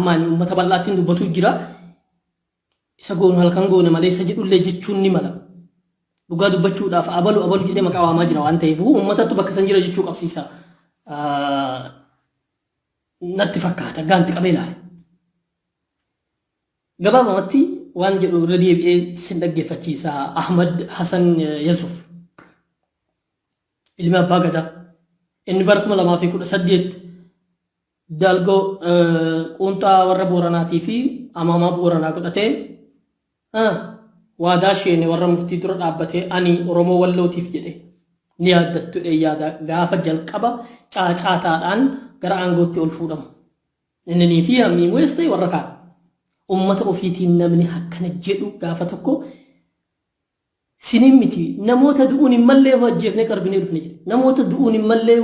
ammaan uummata bal'aattiin dubbatu jira isa goonu halkan goone malee isa jedhullee jechuun ni mala dhugaa dubbachuudhaaf abalu jedhee maqaa waamaa jira waan ta'eef uummatatu bakka san jira jechuu qabsiisa natti fakkaata gaanti qabee ilaale gabaabamatti waan jedhu irra deebi'ee sin dhaggeeffachiisa Ahmad Hassan Yusuf ilmi abbaa gadaa inni bara 2018 dalgoo quunxaa warra Booranaatii fi amaamaa Booranaa godhatee waadaa isheen warra muftii dura dhaabbatee ani Oromoo Wallootiif jedhe ni yaaddattu yaada gaafa jalqaba caacaataadhaan gara aangootti ol fuudhamu inni fi hammii weestee warra kaan ummata ofiitiin namni akkana jedhu gaafa tokko sinin miti namoota du'uun hin mallee hojjeefne qarbinee dhufne jedhe namoota du'uun hin mallee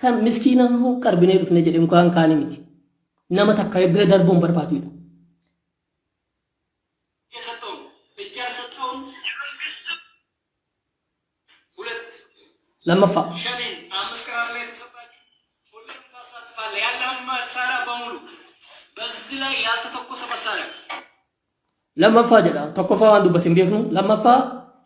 kan miskiina qarbinee dhufne jedhe mukaan kaani miti nama takka bira darbuun barbaadudha lammaffaa lammaffaa jedha tokkoffaa waan dubbatin beeknu lammaffaa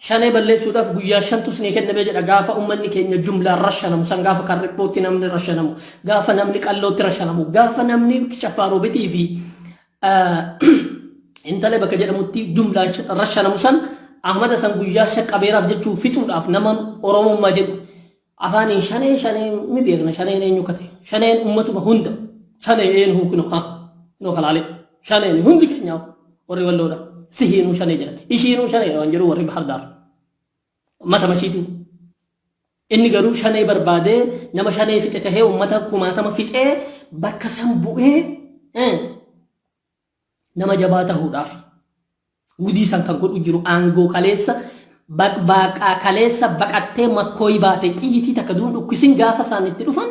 shanee balleessuudhaaf guyyaa shantu sinii kennamee jedha gaafa ummanni keenya jumlaan rashanamu san gaafa karriphootti namni rashanamu gaafa namni qallootti rashanamu gaafa namni shafaaroobitii fi intalee bakka jedhamutti jumlaan rashanamu san Ahmad san guyyaa shaqqabeeraaf jechuu fixuudhaaf nama Oromummaa jedhu afaaniin shanee mi beekna shaneen eenyu kate shaneen ummatuma hunda shanee eenyu kunu no kalaale shaneen hundi keenyaa warri walloodha sihiinuu shanee jedha ishiinuu shanee waan jedhu warri Bahardaar mata mashiitu inni garuu shanee barbaadee nama shanee fixe tahee ummata kumaatama fixee bakka san bu'ee nama jabaa ta'uudhaaf gudii san kan godhu jiru aangoo kaleessa baqaa kaleessa baqattee makkooyi baate xiyyitii takka duun dhukkisin gaafa isaan itti dhufan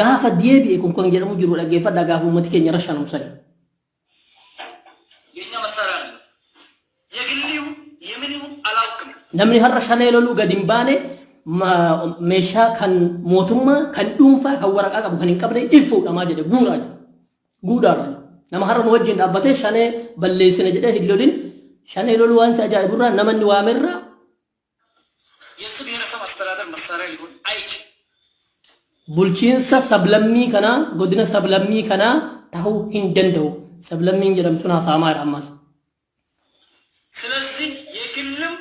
gaafa deebi'e kun kan jedhamu jiru dhaggeeffadhaa gaafa ummati keenya rashanamu sani namni har'a shanee loluu gadi hin baane meeshaa kan mootummaa kan dhuunfaa kan waraqaa qabu kan hin qabne ifuudhamaa jedhe guudhaadha nama har'a nu wajjin dhaabbatee shanee balleessine jedhee hin lolin shanee loluu waan si ajaa'iburraa namanni waamerraa የብሔረሰብ አስተዳደር መሳሪያ ሊሆን አይችልም bulchiinsa sablammii kanaa godina sablammii kanaa ta'uu hin danda'u sablammiin jedhamu sun haasa'amaadha ammas ስለዚህ የግልም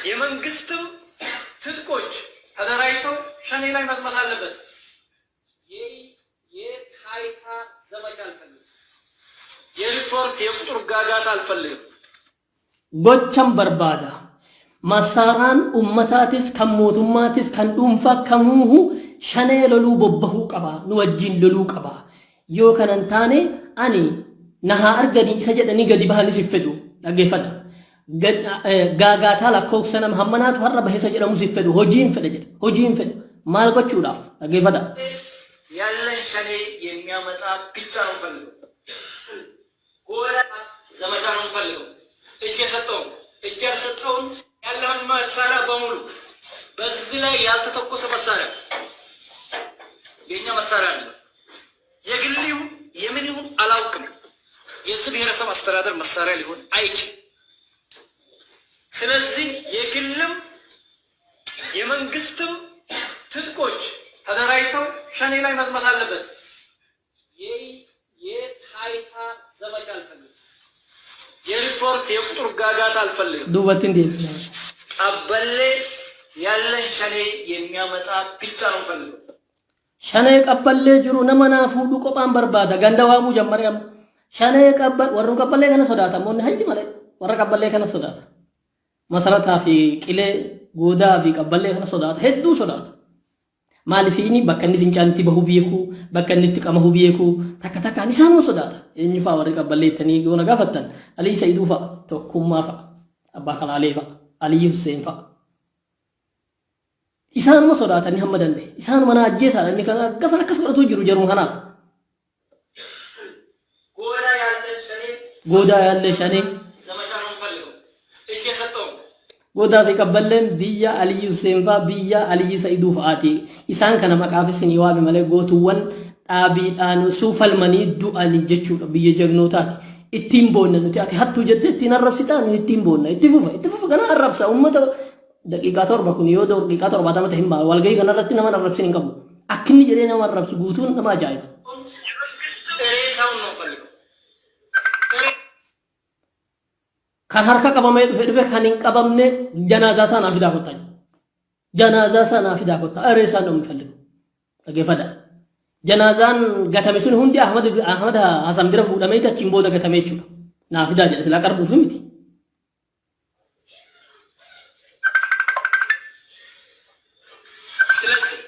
የመንግስትም ትጥቆች ተደራጅተው ሸኔ ላይ መስመር አለበት የታይታ ዘመቻ አልፈልግም የሪፖርት የቁጥር ጋጋታ አልፈልግም gocham barbaada masaraan ummataatis kan mootummaatis kan dhuunfaa kamuuhu shanee loluu bobbahuu qaba nu wajjin loluu qaba yoo kanan taane ani nahaa arganii isa jedhanii gadi bahanis fedhu dhaggeeffadha gaagaataa lakkoofsa nama hammanaatu har'a bahisa jedhamus fedhu hojiin fedha jedha hojiin fedha maal gochuudhaaf dhaggeeffadha ያለን ሸኔ የሚያመጣ ብቻ ነው ፈልገው ጎራ ዘመቻ ነው ፈልገው እጅ የሰጠውን ያለውን መሳሪያ በሙሉ በዚህ ላይ ያልተተኮሰ መሳሪያ የኛ መሳሪያ ነው የግልዩ የምን ይሁን አላውቅም የዚህ ብሔረሰብ አስተዳደር መሳሪያ ሊሆን አይችልም ስለዚህ የግልም የመንግስትም ትጥቆች ተደራጅተው ሸኔ ላይ መስመር አለበት የታይታ ዘመቻ አልፈልግም የሪፖርት የቁጥር ጋጋታ አልፈልግም duubattiin deebisna ቀበሌ ያለን ሸኔ የሚያመጣ ብቻ ነው ፈልገው shanee qabballee jiru nama naafuudhu qophaan barbaada ganda waamuu jammariyam shanee qabbal warra qabballee kana sodaata moonni haydi malee warra qabballee kana sodaata masalataa fi qilee goodaa fi qabballee kana sodaata hedduu sodaata maalifiini bakka inni fincaanitti bahu beeku bakka inni itti qamahu beeku takka takkaan isaanuu sodaata eenyu fa'aa warri qabballeettanii goona gaafattan Alii Saiduu fa'a tokkummaa fa'a abbaa kalaalee fa'a Alii Hussein fa'a isaanuma sodaatanii hamma danda'e isaanuma na ajjeesaadha inni kan akkasan akkas godhatu jiru jaruma kanaaf goodaa yaallee shanee godaa fi qabballeen biyya Alii Hussein fa'a biyya Alii Saiduu fa'aati isaan kana maqaaf isin waami malee gootuwwan dhaabiidhaan osoo falmanii du'anii jechuudha biyya jagnootaati. Ittiin boonna nuti ati hattuu jettee ittiin arrabsitaa nu ittiin boonna itti fufa kana arrabsa uummata daqiiqaa torba kun yoo daqiiqaa 70 ta'e hin ba'a walgahii kanarratti nama arrabsin hin qabu akkinni jedhee nama arrabsu guutuun nama ajaa'iba. Kan harka qabamee dhufe kan hin qabamne janaazaa sanaa fidaa kottaa janaazaa sanaa fidaa kottaa reessaa nama falliku dhageeffadha. Janaazaan gatame sun hundi Ahmad Hasan bira fuudhamee achiin booda gatame jechuudha. Naa fidaa jedhe silaa qarbuuf miti. ስለዚህ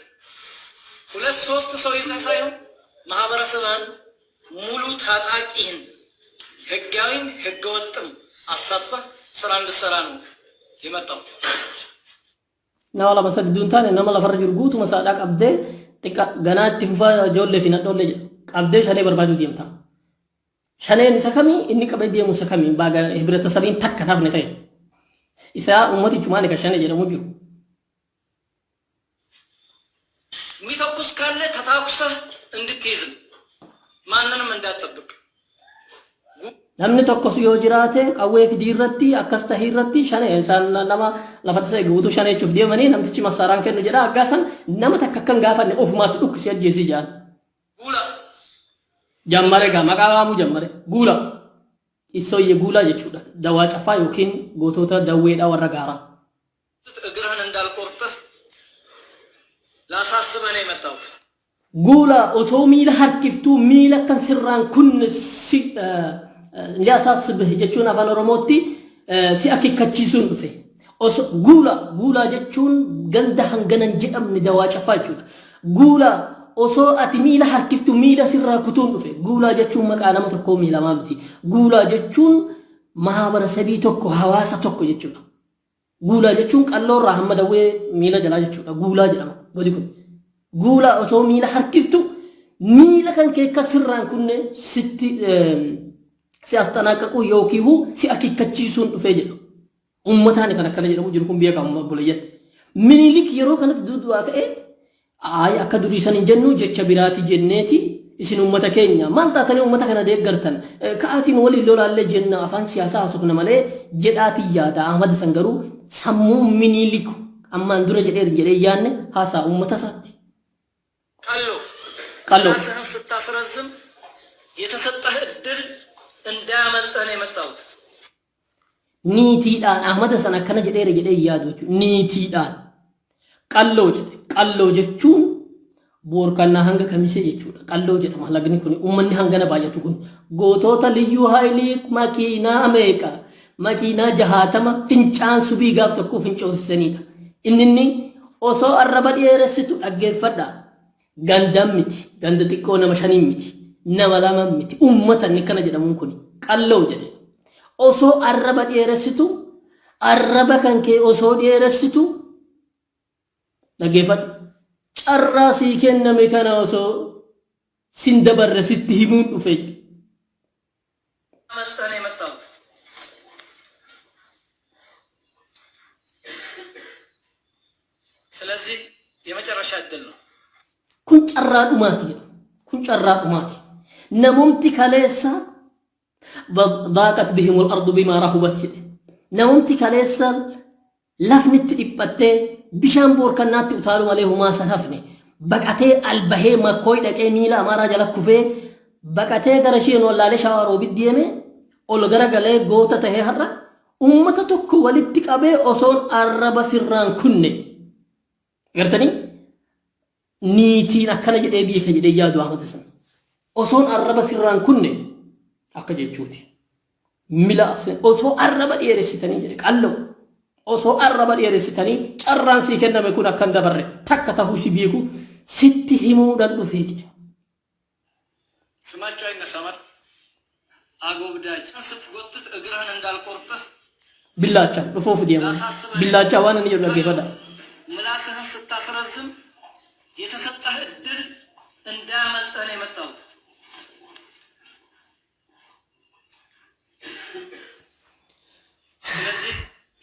ሁለት ሶስት ሰው ይዛ ሳይሆን ማህበረሰብን ሙሉ ታጣቂን ህጋዊም ህገወጥም አሳትፋ ስራ እንድትሰራ ነው የመጣሁት። Nama lama sadi duntaane nama lafarra jiru guutuma saadhaa qabdee xiqqa ganaatti fufaa ijoollee fi nadhoollee jedha qabdee shanee barbaaduu deemta. Shaneen isa kamii inni qabee deemu isa kamii baaga hibirata sabiin takka naafne ta'e isaa ummatichumaan kan shanee jedhamu jiru. የሚተኩስ ካለ ተታኩሰህ እንድትይዝ ማንንም እንዳትጠብቅ። Namni tokkos yoo jiraate qawwee fidii irratti akkas tahii irratti shanee nama lafa tasee guutuu shanee jechuuf deemanii namtichi masaaraan kennu jedha aggaasan nama takka akkan gaafanne ofumaatti dhukkisee ajjeesii jaan. Guula. Jammare gaa maqaa waamuu jammare guula. Isooyyee guulaa jechuudha dawaa caffaa yookiin gootota dawweedhaa warra gaaraa. እግርህን እንዳልቆርጥህ ላሳስበህ ነው የመጣሁት። Guula otoo miila harkiftuu miila kan sirraan kun si liyaasasbih jechuun afaan oromootti si akeekkachiisuun dhufe. Guula jechuun ganda hanganan jedhamni dawaa caffaa jechuudha. Guula osoo ati miila harkiftu miila sirraa kutuun dhufe. Guula jechuun maqaa nama tokkoo miilamaa miti. Guula jechuun mahabarasabii tokko hawaasa tokko jechuudha. Guula jechuun qalloorraa hamma dawwee miila jalaa jechuudha. Guulaa jedhama godi kun. Guula osoo miila harkiftu miila kan keekka sirraan kunne sitti si astanaaqaquu yookiin si akeekkachiisuun dhufee jedhu. Uummataan kan akkana jedhamu jiru kun beekamu bulayyan. Minilik yeroo kanatti duudu'aa ka'e akka durii san hin jennu jecha biraati jenneeti isin uummata keenya maal taatanii uummata kana deeggartan ka'aatiin waliin lolaallee jenna afaan siyaasaa haasofna malee jedhaati yaada Ahmad san garuu sammuu minilik ammaan dura jedhee yaanne haasaa uummata isaatti. ቀሎ ራስህን ስታስረዝም የተሰጠህ እድል እንዳያመልጥህ ነው የመጣሁት። Niitiidhaan Ahmad san akkana jedhee yaadu jechuudha. Niitiidhaan qalloo jechuun boorkannaa hanga kamisee jechuudha. Qalloo jedhama lagni kun uummanni hangana baay'atu kun gootota liyyuu haayilii makiinaa meeqa makiinaa 60 fincaan subii gaaf tokko fincoosisanidha. Inni osoo arraba dheeressitu dhaggeeffadha. Gandam miti ganda xiqqoo nama 5 miti nama 2 miti uummatan kana jedhamuun kun qalloo jedhe osoo arraba dheeressitu arraba kan kee osoo dheeressitu dhaggeeffadhu carraa sii kenname kana osoo sin dabarre sitti himuun dhufe ስለዚህ የመጨረሻ እድል ነው። kun carraa dhumaati namumti kaleessa baaqat bihimul ardu bimaa rahubat jedhe namumti kaleessa lafnitti dhiphattee bishaan boorkannaatti utaalu malee humaa san hafne baqatee albahee makkooy dhaqee miila amaaraa jala kufee baqatee gara sheen wallaalee shawaroo biddeeme ol gara galee goota tahee har'a uummata tokko walitti qabee osoon arraba sirraan kunne gartanii niitiin akkana jedhee biika jedhee yaadu Ahmad san osoon arraba sirraan kunne akka jechuuti mila osoo arraba dheeressitanii jedhe qalloo osoo arraba dheeressitanii carraan sii kenname kun akkan dabarre takka tahuu si beeku sitti himuudhaan dhufee jedhe. ስማቸው አይነሳማል አጎብዳጅ ስትጎትት እግርህን እንዳልቆርጥህ ቢላቻ ዱፎፍ ዲያማ ቢላቻ ዋን ነው የገፈዳ ምላስህን ስታስረዝም የተሰጠህ እድል እንዳያመልጥህ ነው የመጣሁት። ስለዚህ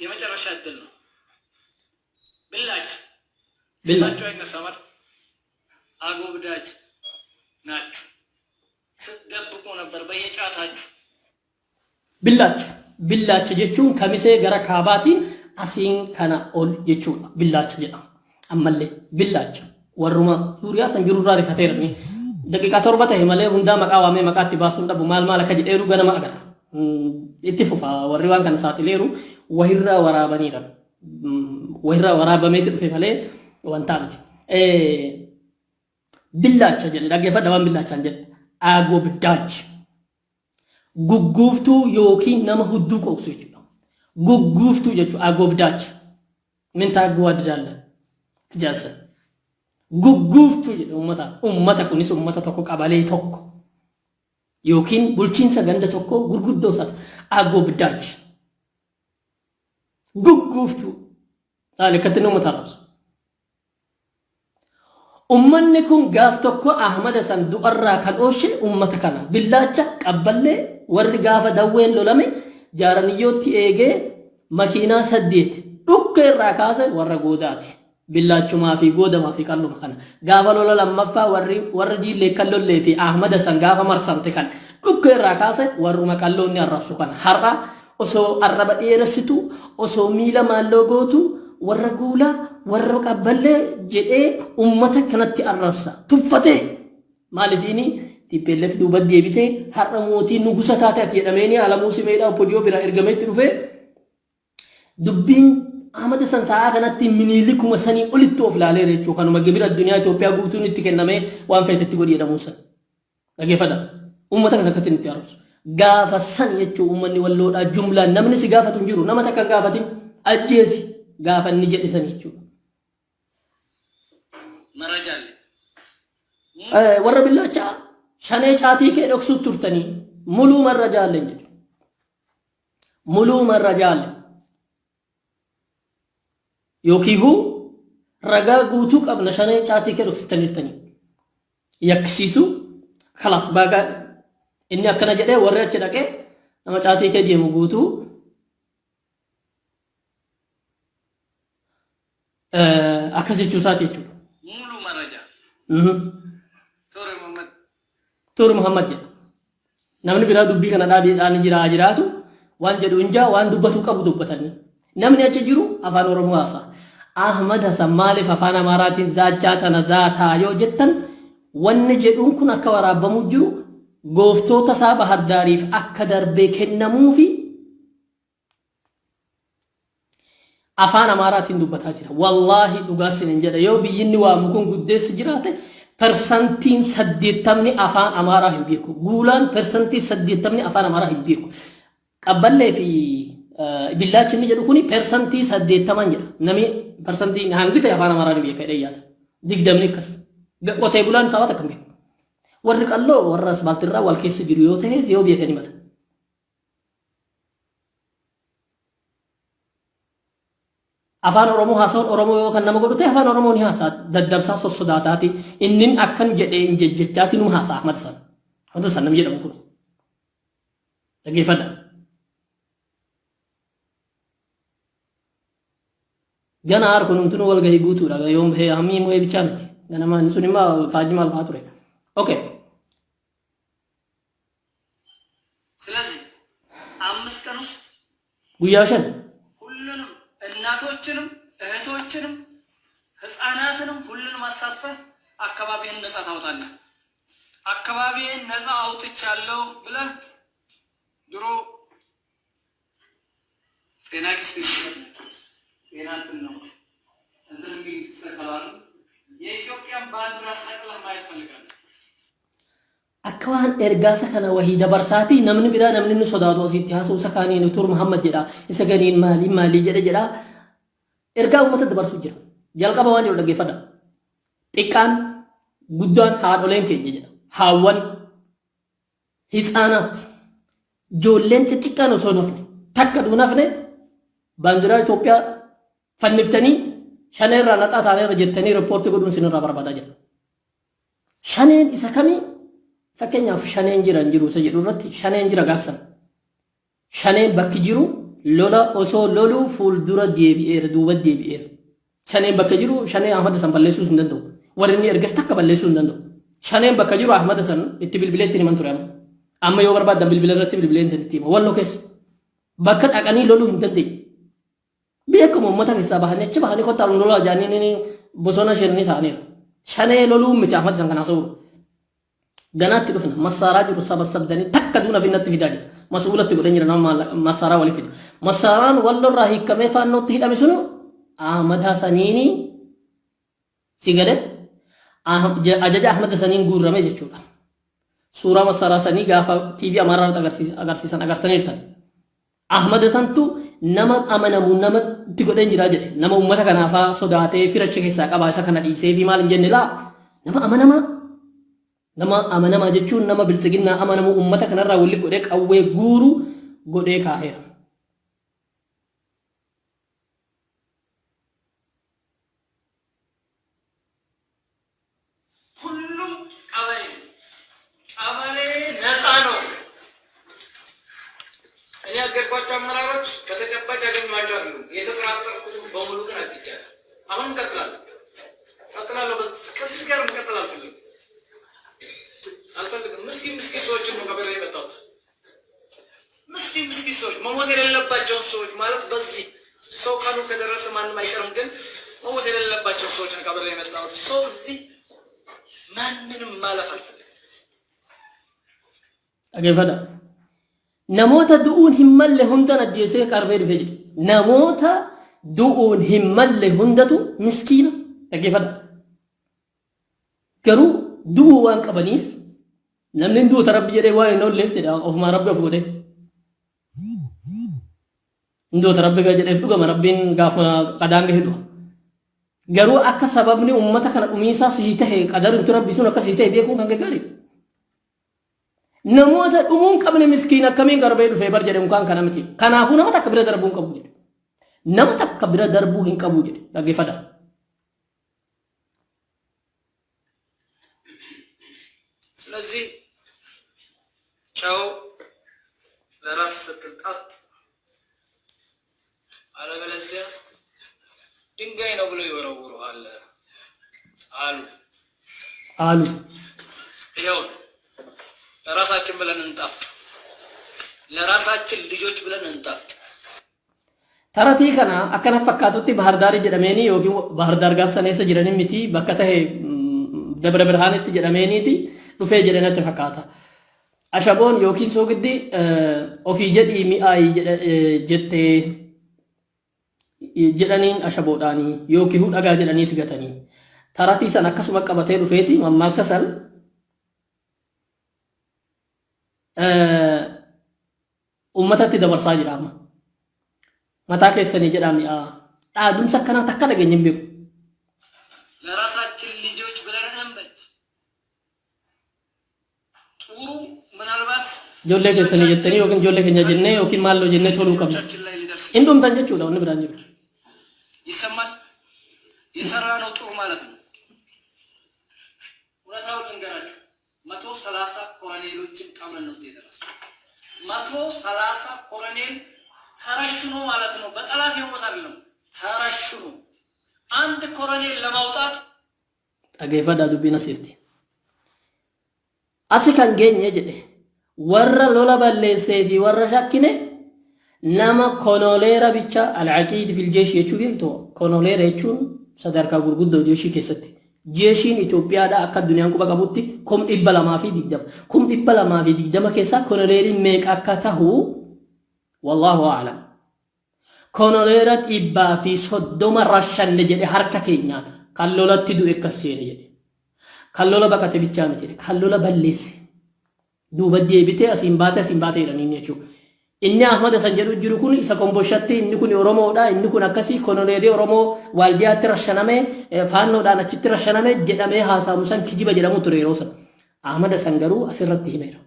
የመጨረሻ እድል ነው። ስማቸው አይነሳማል አጎብዳጅ ናችሁ። ስትደብቁ ነበር በየጫታችሁ። Billaacha jechuun kamisee gara kaabaatiin asiin kana ol jechuudha. Billaacha jedhama. Ammallee billaacha warruma suuriyaa san jirurraa rifateerani. Daqiiqaa 7 ta'e malee hundaa maqaa waamee maqaatti baasuun dhabu maal akka jedheeru ganama agarra. Itti fufa warri waan kana saaxileeru wahirraa waraabaniiran. Wahirraa waraabameeti dhufe malee wanta miti. Billaacha jedhe dhaggeeffadha waan billaachaan jedhe. Aagoo biddaachi. Gugguuftuu yookiin nama hudduu qoqsu jechuudha. Gugguuftuu jechuudha aagoo biddaachi. Mintaa guu adda jaalla. Tijaasa. Gugguuftuu jedhe uummata kunis uummata tokko qabalee tokko. Yookiin bulchiinsa ganda tokko gurguddoo isaati. Aagoo biddaachi. Gugguuftuu. Saali akkatti uummata arrabsu. Ummanni kun gaaf tokko Ahmada san du'arraa kan ooshe ummata kana. Billaacha qabballee warri gaafa dawween lolame jaaraniyyootti eegee makiinaa 8 dhukka irraa kaase warra goodaati. Billaachumaa fi goodamaa fi qalluma kana. Gaafa lola lammaffaa warri jiillee kan lollee fi Ahmada san gaafa marsamte kan dhukka irraa kaase warruma qalloonni arrabsu kana. Har'a osoo arraba dheeressitu osoo miila maalloo gootu warra guulaa warra qabballee jedhee ummata kanatti arrabsa tuffate maaliifini TPLF duuba deebitee har'a mootii nugusa taate ati jedhameeni alamuu simeedhaan podiyo bira ergameetti dhufe dubbiin Ahmad san sa'a kanatti miniilikuma sanii olitti of ilaalee jechuu kanuma gibira addunyaa Itoophiyaa guutuun itti kennamee waan feetetti godhi jedhamuun san dhageeffadha ummata kana akkatti nutti arrabsu gaafa san jechuu ummanni walloodhaa jumlaan namni si gaafatu hin jiru nama takka gaafatin ajjeesi gaafa inni jedhisan jechuudha. Marajalle. Warra billaacha shanee caatii kee dhoksuutti turtanii muluu marrajaalle jedhu. Muluu marrajaalle. Yookiin ragaa guutuu qabna shanee caatii kee dhoksitanii jirtanii. Yakkisiisu kalaas baagaa inni akkana jedhee warri achi dhaqee nama caatii kee deemu guutuu akkas jechuusaati jechuudha. Mulu maraja. Tuuri Muhammad jedha. Namni biraa dubbii kana dhaabiidhaan jiraatu waan jedhu injaa waan dubbatu qabu dubbatanii. Namni achi jiru afaan Oromoo haasa'a. Ahmad Hasan maaliif afaan Amaaraatiin zaachaa tana zaataa yoo jettan wanni jedhuun kun akka waraabamuu jiru gooftoota isaa Bahardaariif akka darbee kennamuufi afaan Amaaraatiin dubbataa jira. Wallaahi dhugaasin hin jedha yoo biyyinni waamu kun guddeessi jiraate persantiin 80 afaan Amaaraa hin beeku. Guulaan persantii 80 afaan Amaaraa hin beeku. Qabballee fi billaachi inni jedhu kuni persantii 80 jedha. Nami persantii hangi ta'e afaan Amaaraa hin beeku jedhee yaada. 20 akkas. Qotee bulaan isaa waan akka hin beeku. Warri qalloo warra asfaaltirraa wal keessa jiru yoo ta'e yoo beekani mala. Afaan Oromoo haasawun Oromoo yoo kan nama godhu ta'e afaan Oromoo ni haasa'a daddabsaa sossodaataati inni akkan jedhee hin jejjechaati nu haasa'a Ahmad san. Ahmad san namni jedhamu kun. Dhaggeeffadha. Gana harku numtunu wal gahii guutuudha yoo hammii moo'ee bichaa miti. Ganama sun immoo faajii maal fa'aa ture. Okay. ስለዚህ 5 ቀን ውስጥ guyyaa 5 ሁሉንም እናቶችንም እህቶችንም ህፃናትንም ሁሉንም አሳትፈህ አካባቢህን ነፃ ታውጣለህ። አካባቢህን ነፃ አውጥቻለሁ ብለህ ድሮ ጤና ኪስ ጤናትን ነው እንትን የሚሰቀላሉ የኢትዮጵያን ባንዲራ ሰቅለህ ማየት ፈልጋለሁ። akka waan ergaasa kana wahii dabarsaati namni biraa namni inni sodaatu asitti haasa'u isa kaaniin Tuur Muhammad jedha isa ganiin maalii jedha ergaa uummata dabarsuu jira jalqaba waan jedhu dhaggeeffadha xiqqaan guddaan haadholeen keenya jedha haawwan hitsaanaat ijoolleen xixiqqaan osoo nafne takka duu nafne baandiraa Itoophiyaa fanniftanii shaneerraa naxaa taaneerra jettanii riippoortii godhuun sinirraa barbaadaa jira shaneen isa kamii fakkeenyaaf shaneen jiru isa jedhu irratti shaneen jira gaafsan shaneen bakki jiru lola osoo loluu fuuldura deebi'eera duuba deebi'eera shaneen bakka jiru shaneen Ahmad san balleessuu hin danda'u warri inni ergas takka balleessuu hin danda'u shaneen bakka jiru Ahmad san itti bilbileetti himan ture amma yoo barbaadan bilbila irratti bilbileen itti hima walloo keessa bakka dhaqanii loluu hin dandeenye beekamu uummata keessaa bahanii achi bahanii kottaa lolaa jaanii bosona shanii ta'aniiru shanee loluu miti Ahmad san kanaa sa'uuru ganaatti dhufna masaaraa jiru sabasabdanii takka duuna finnatti fidaa jira masuulatti godhan jira nama masaaraa waliif fidu masaaraan wallorraa hiikamee faannootti hidhame sunu Ahmad Hasaniini si galee ajaja Ahmad Hasaniin guurrame jechuudha suuraa masaaraa sanii gaafa TV Amaaraatti agarsiisan agartaniirtan Ahmad Hasantu nama amanamu namatti godhan jira jedhe nama uummata kanaafaa sodaatee firacha keessaa qabaa isa kana dhiisee fi maal hin jenne laa nama amanamaa jechuun nama bilchiginnaa amanamu uummata kanarraa walli godhee qawwee guuru godhee kaaheera. ሁሉም ቀበሌ ነፃ ነው። እኔ ያገርኳቸው አመራሮች በተጨባጭ ያገኟቸዋሉ። የተጠራጠርኩትን በሙሉ ግን አግኝቻለሁ። አሁን እቀጥላለሁ። ከዚህ ጋር መቀጠል አልፈልግም። ምስኪን ሰዎችን ነው ቀበሌ የመጣሁት። ምስኪን ሰዎች መሞት የሌለባቸውን ሰዎች ማለት በዚህ ሰው ካሉ ከደረሰ ማንም አይቀርም። ግን መሞት የሌለባቸው ሰዎች ነው ቀበሌ የመጣሁት። ሰው እዚህ ማንንም ማለፍ አልፈልግም። አገፈዳ namoota du'uun hin malle hundan ajjeesee qarbee dhufee jira namoota du'uun hin malle hundatu miskiina dhaggeeffadha garuu du'uu waan qabaniif namni duuta rabbi jedhee waan hin oolleef jedha ofumaa rabbi of godhee duuta rabbi jedheef dhugama rabbiin gaafa qadaan gahe du'a garuu akka sababni ummata kana dhumiisaa sii tahe qadarintu rabbi sun akka sii tahe beekuun kan gaggaarii namoota dhumuun qabne miskiin akkamiin qarbee dhufee bar jedhe mukaan kana miti kanaafuu nama takka bira darbuu hin qabu jedhe nama takka bira darbuu hin qabu jedhe dhaggeeffadha ስለዚህ ጨው ለራስ ስትጣፍጥ አለበለዚያ ድንጋይ ነው ብሎ ይወረውረዋል አሉ ይኸው ለራሳችን ብለን እንጣፍጥ ለራሳችን ልጆች ብለን እንጣፍጥ taratii kana akkana fakkaatutti bahar daarii jedhameeni yookiin bahar daar gaafsaneessa jiranii miti bakka tahe dabra birhaanitti jedhameeniiti dhufee jedhanatti fakkaata ashaboon yookiin soogiddi ofii jedhii mi'aayi jettee jedhaniin ashaboodhaanii yookiin dhagaa jedhanii sigatanii taratii san akkasuma qabatee dhufeeti mammaaksa san ummatatti dabarsaa jira amma mataa keessanii jedhami dhaadumsa akkanaa takka dhageenye hin beeku ለራሳችን ልጆች ብለን እንበል ጥሩ ምናልባት ijoollee keessanii jettanii yookiin ijoollee keenya jennee yookiin maalloo jennee toluu qabna indumtan jechuudha wanni biraan jiru ይሰማል የሰራነው ጥሩ ማለት ነው እውነታውን ልንገራችሁ 130 ኮሎኔሎችን ቀምረን ነው የደረስነው 130 ኮሎኔል ተረሽኖ ማለት ነው በጠላት የሞት አይደለም ተረሽኖ አንድ ኮሎኔል ለማውጣት dhaggeeffadha dubbiin asirti asi kan geenye jedhe warra lola balleessee fi warra shakkine nama konoleera bicha al-aqiid fil jeesh jechuu beektu konoleera jechuun sadarkaa gurguddoo jeeshii keessatti jeeshiin Itoophiyaadha akka addunyaan quba qabutti 220 keessaa konoleeriin meeqa akka tahu wallahu a'lam konoleera 130 rashanne jedhe harka keenyaan kan lolatti du'e akkaseene jedhe kan lola baqate bichaa miti jedhe kan lola balleesse duuba deebitee asiin baate jedhanii jechuudha inni Ahmad Hasan jedhu jiru kun isa komboshatti inni kun Oromoodha inni kun akkasii konoleerii Oromoo waaldiyaatti rashaname faannoodhaan achitti rashaname jedhamee haasaamu san kijiba jedhamu ture yeroo san Ahmad Hasan garuu asirratti himeera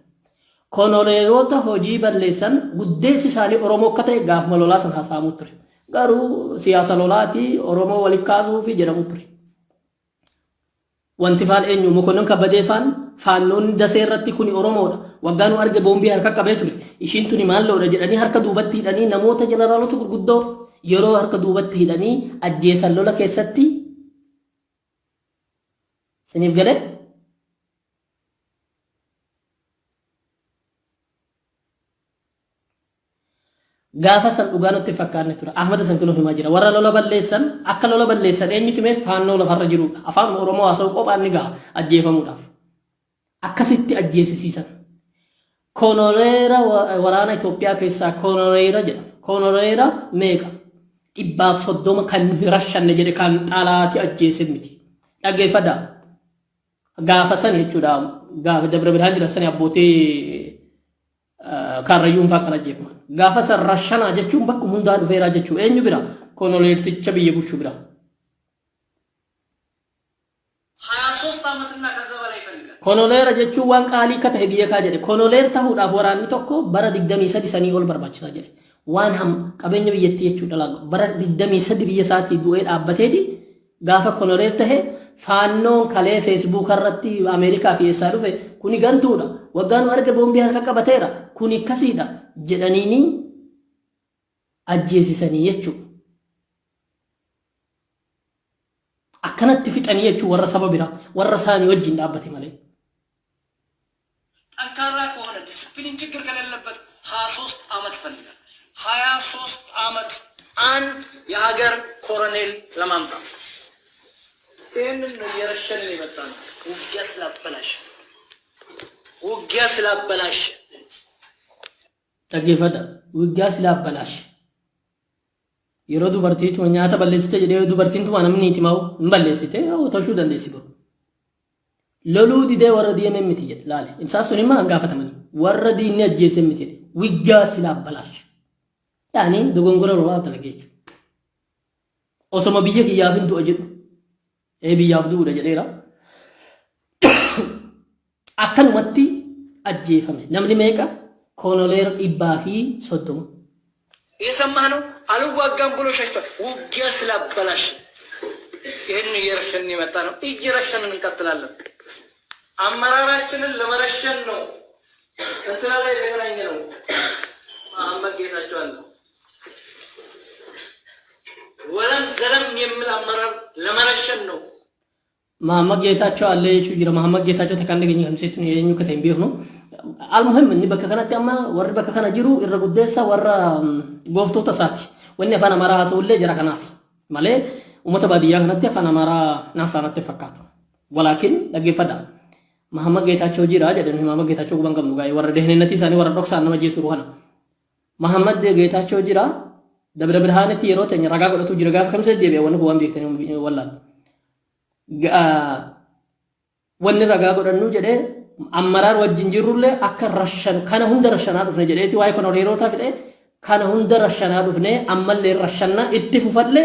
konoleerota hojii balleessan guddeessi isaanii Oromoo akka ta'e gaafuma lolaa san haasaamu ture garuu siyaasa lolaati Oromoo walitti kaasuu fi jedhamu ture wanti faan eenyu mokonnon kabbadee faannoon dasee irratti kun Oromoodha waggaanu arge boombii harka qabee ture ishiin tuni maalloodha jedhanii harka duubatti hidhanii namoota jeneraalota gurguddoo yeroo harka duubatti hidhanii ajjeesan lola keessatti siniif galee Gaafa san dhugaa nutti fakkaanne ture. Ahmad san kunoo himaa jira. Warra lola balleessan akka lola balleessan eenyutu mee faannoo lafarra jirudha. Afaan Oromoo haasa'u qophaan ni gaha ajjeefamuudhaaf. Akkasitti ajjeesisiisan. Konoleera waraana Itoophiyaa keessaa konoleera jedha. Konoleera meeqa? 130 kan nuyi rashanne jedhe kan xalaati ajjeese miti. Dhaggeeffadhaa. Gaafa san jechuudha. Gaafa Dabra Birhaan jira sani abbootii karrayyuun fa'aa kan ajjeefaman. Gaafa san rashanaa jechuun bakka hundaa dhufeeraa jechuudha. Eenyu bira? Konoleerticha biyya bulchuu bira. 23 ዓመትና ከዛ በላይ ይፈልጋል። Konoleera jechuun waan qaalii akka ta'e biyya kaa jedhe. Konoleer ta'uudhaaf waraanni tokko bara 23 sanii ol barbaachisaa jedhe. Waan qabeenya biyyattii jechuudha. Bara 23 biyya isaatii du'ee dhaabbateeti gaafa konoleer ta'e faannoon kalee feesbuuk irratti Ameerikaa fi eessaa dhufe kuni gantuudha. Waggaan arga boombii harka qabateera. Kuni akkasiidha jedhaniini ajjeesisanii jechuudha. Akkanatti fixanii jechuun warra saba biraa warra isaanii wajjin dhaabbate malee. ጠንካራ ከሆነ ዲስፕሊን ችግር ከሌለበት 23 ዓመት ይፈልጋል። 23 ዓመት አንድ የሀገር ኮሎኔል ለማምጣት ይህንን ነው እየረሸንን የመጣ ነው። ውጊያ ስላበላሽ Dhaggeeffadha. Waggaa silaabbalash. Yeroo dubartiitu nyaata balleessite jedhee dubartiin tuma namni itti maa'u hin balleessite ta'uu dandeessi godhu. Loluu didee warra diinee miti jedhe laale. Isaan sun immoo hangaafatamanii warra diinee ajjeese miti jedhe waggaa silaabbalash. Yaani dogongora lolaa dalagee jechuudha. Osoma biyya kiyyaaf hin du'a jedhu. Biyyaaf du'uudha jedheera. Akkanumatti ajjeefame. Namni meeqa? ኮሎኔል ኢባፊ ሶዶም የሰማህ ነው አልዋጋም ብሎ ሸሽቷል። ውጊያ ስላበላሽ ይሄን እየረሸን የመጣ ነው። እየረሸንን እንቀጥላለን። አመራራችንን ለመረሸን ነው። እንትና ላይ ለገናኝ ነው። መሐመድ ጌታቸው አለ ወለም ዘለም የሚል አመራር ለመረሸን ነው። መሐመድ ጌታቸው አለ እሺ ጅራ መሐመድ ጌታቸው ተካንደገኝ ከምሴቱን የኙ ከተም ቢሆን ነው المهم اني بك كانت اما ور بك كان جيرو الرغديسا ور غوفتو تساتي وني فانا مرا سولي جرا كناف مالي ومتباديا كانت فانا مرا ناسانت تفكاتو ولكن لغي فدا محمد گيتاچو جيرا جدن محمد گيتاچو بانغم نغاي ور دهننتي ساني ور دوكسان نما جيسو روحنا محمد گيتاچو جيرا دبر برهانتي يرو تن رغا قلتو جرغاف كمسه ديبي ون بوام بيكتني والله ون رغا قدنو جده አመራር ወጅን ጅሩለ አከረሸን ካነ ሁንደ ረሸና ዱፍነ ጀዴቲ ዋይ ኮኖ ሬሮታ ፍጤ ካነ ሁንደ ረሸና ዱፍነ አመለ ረሸና እድፉ ፈለ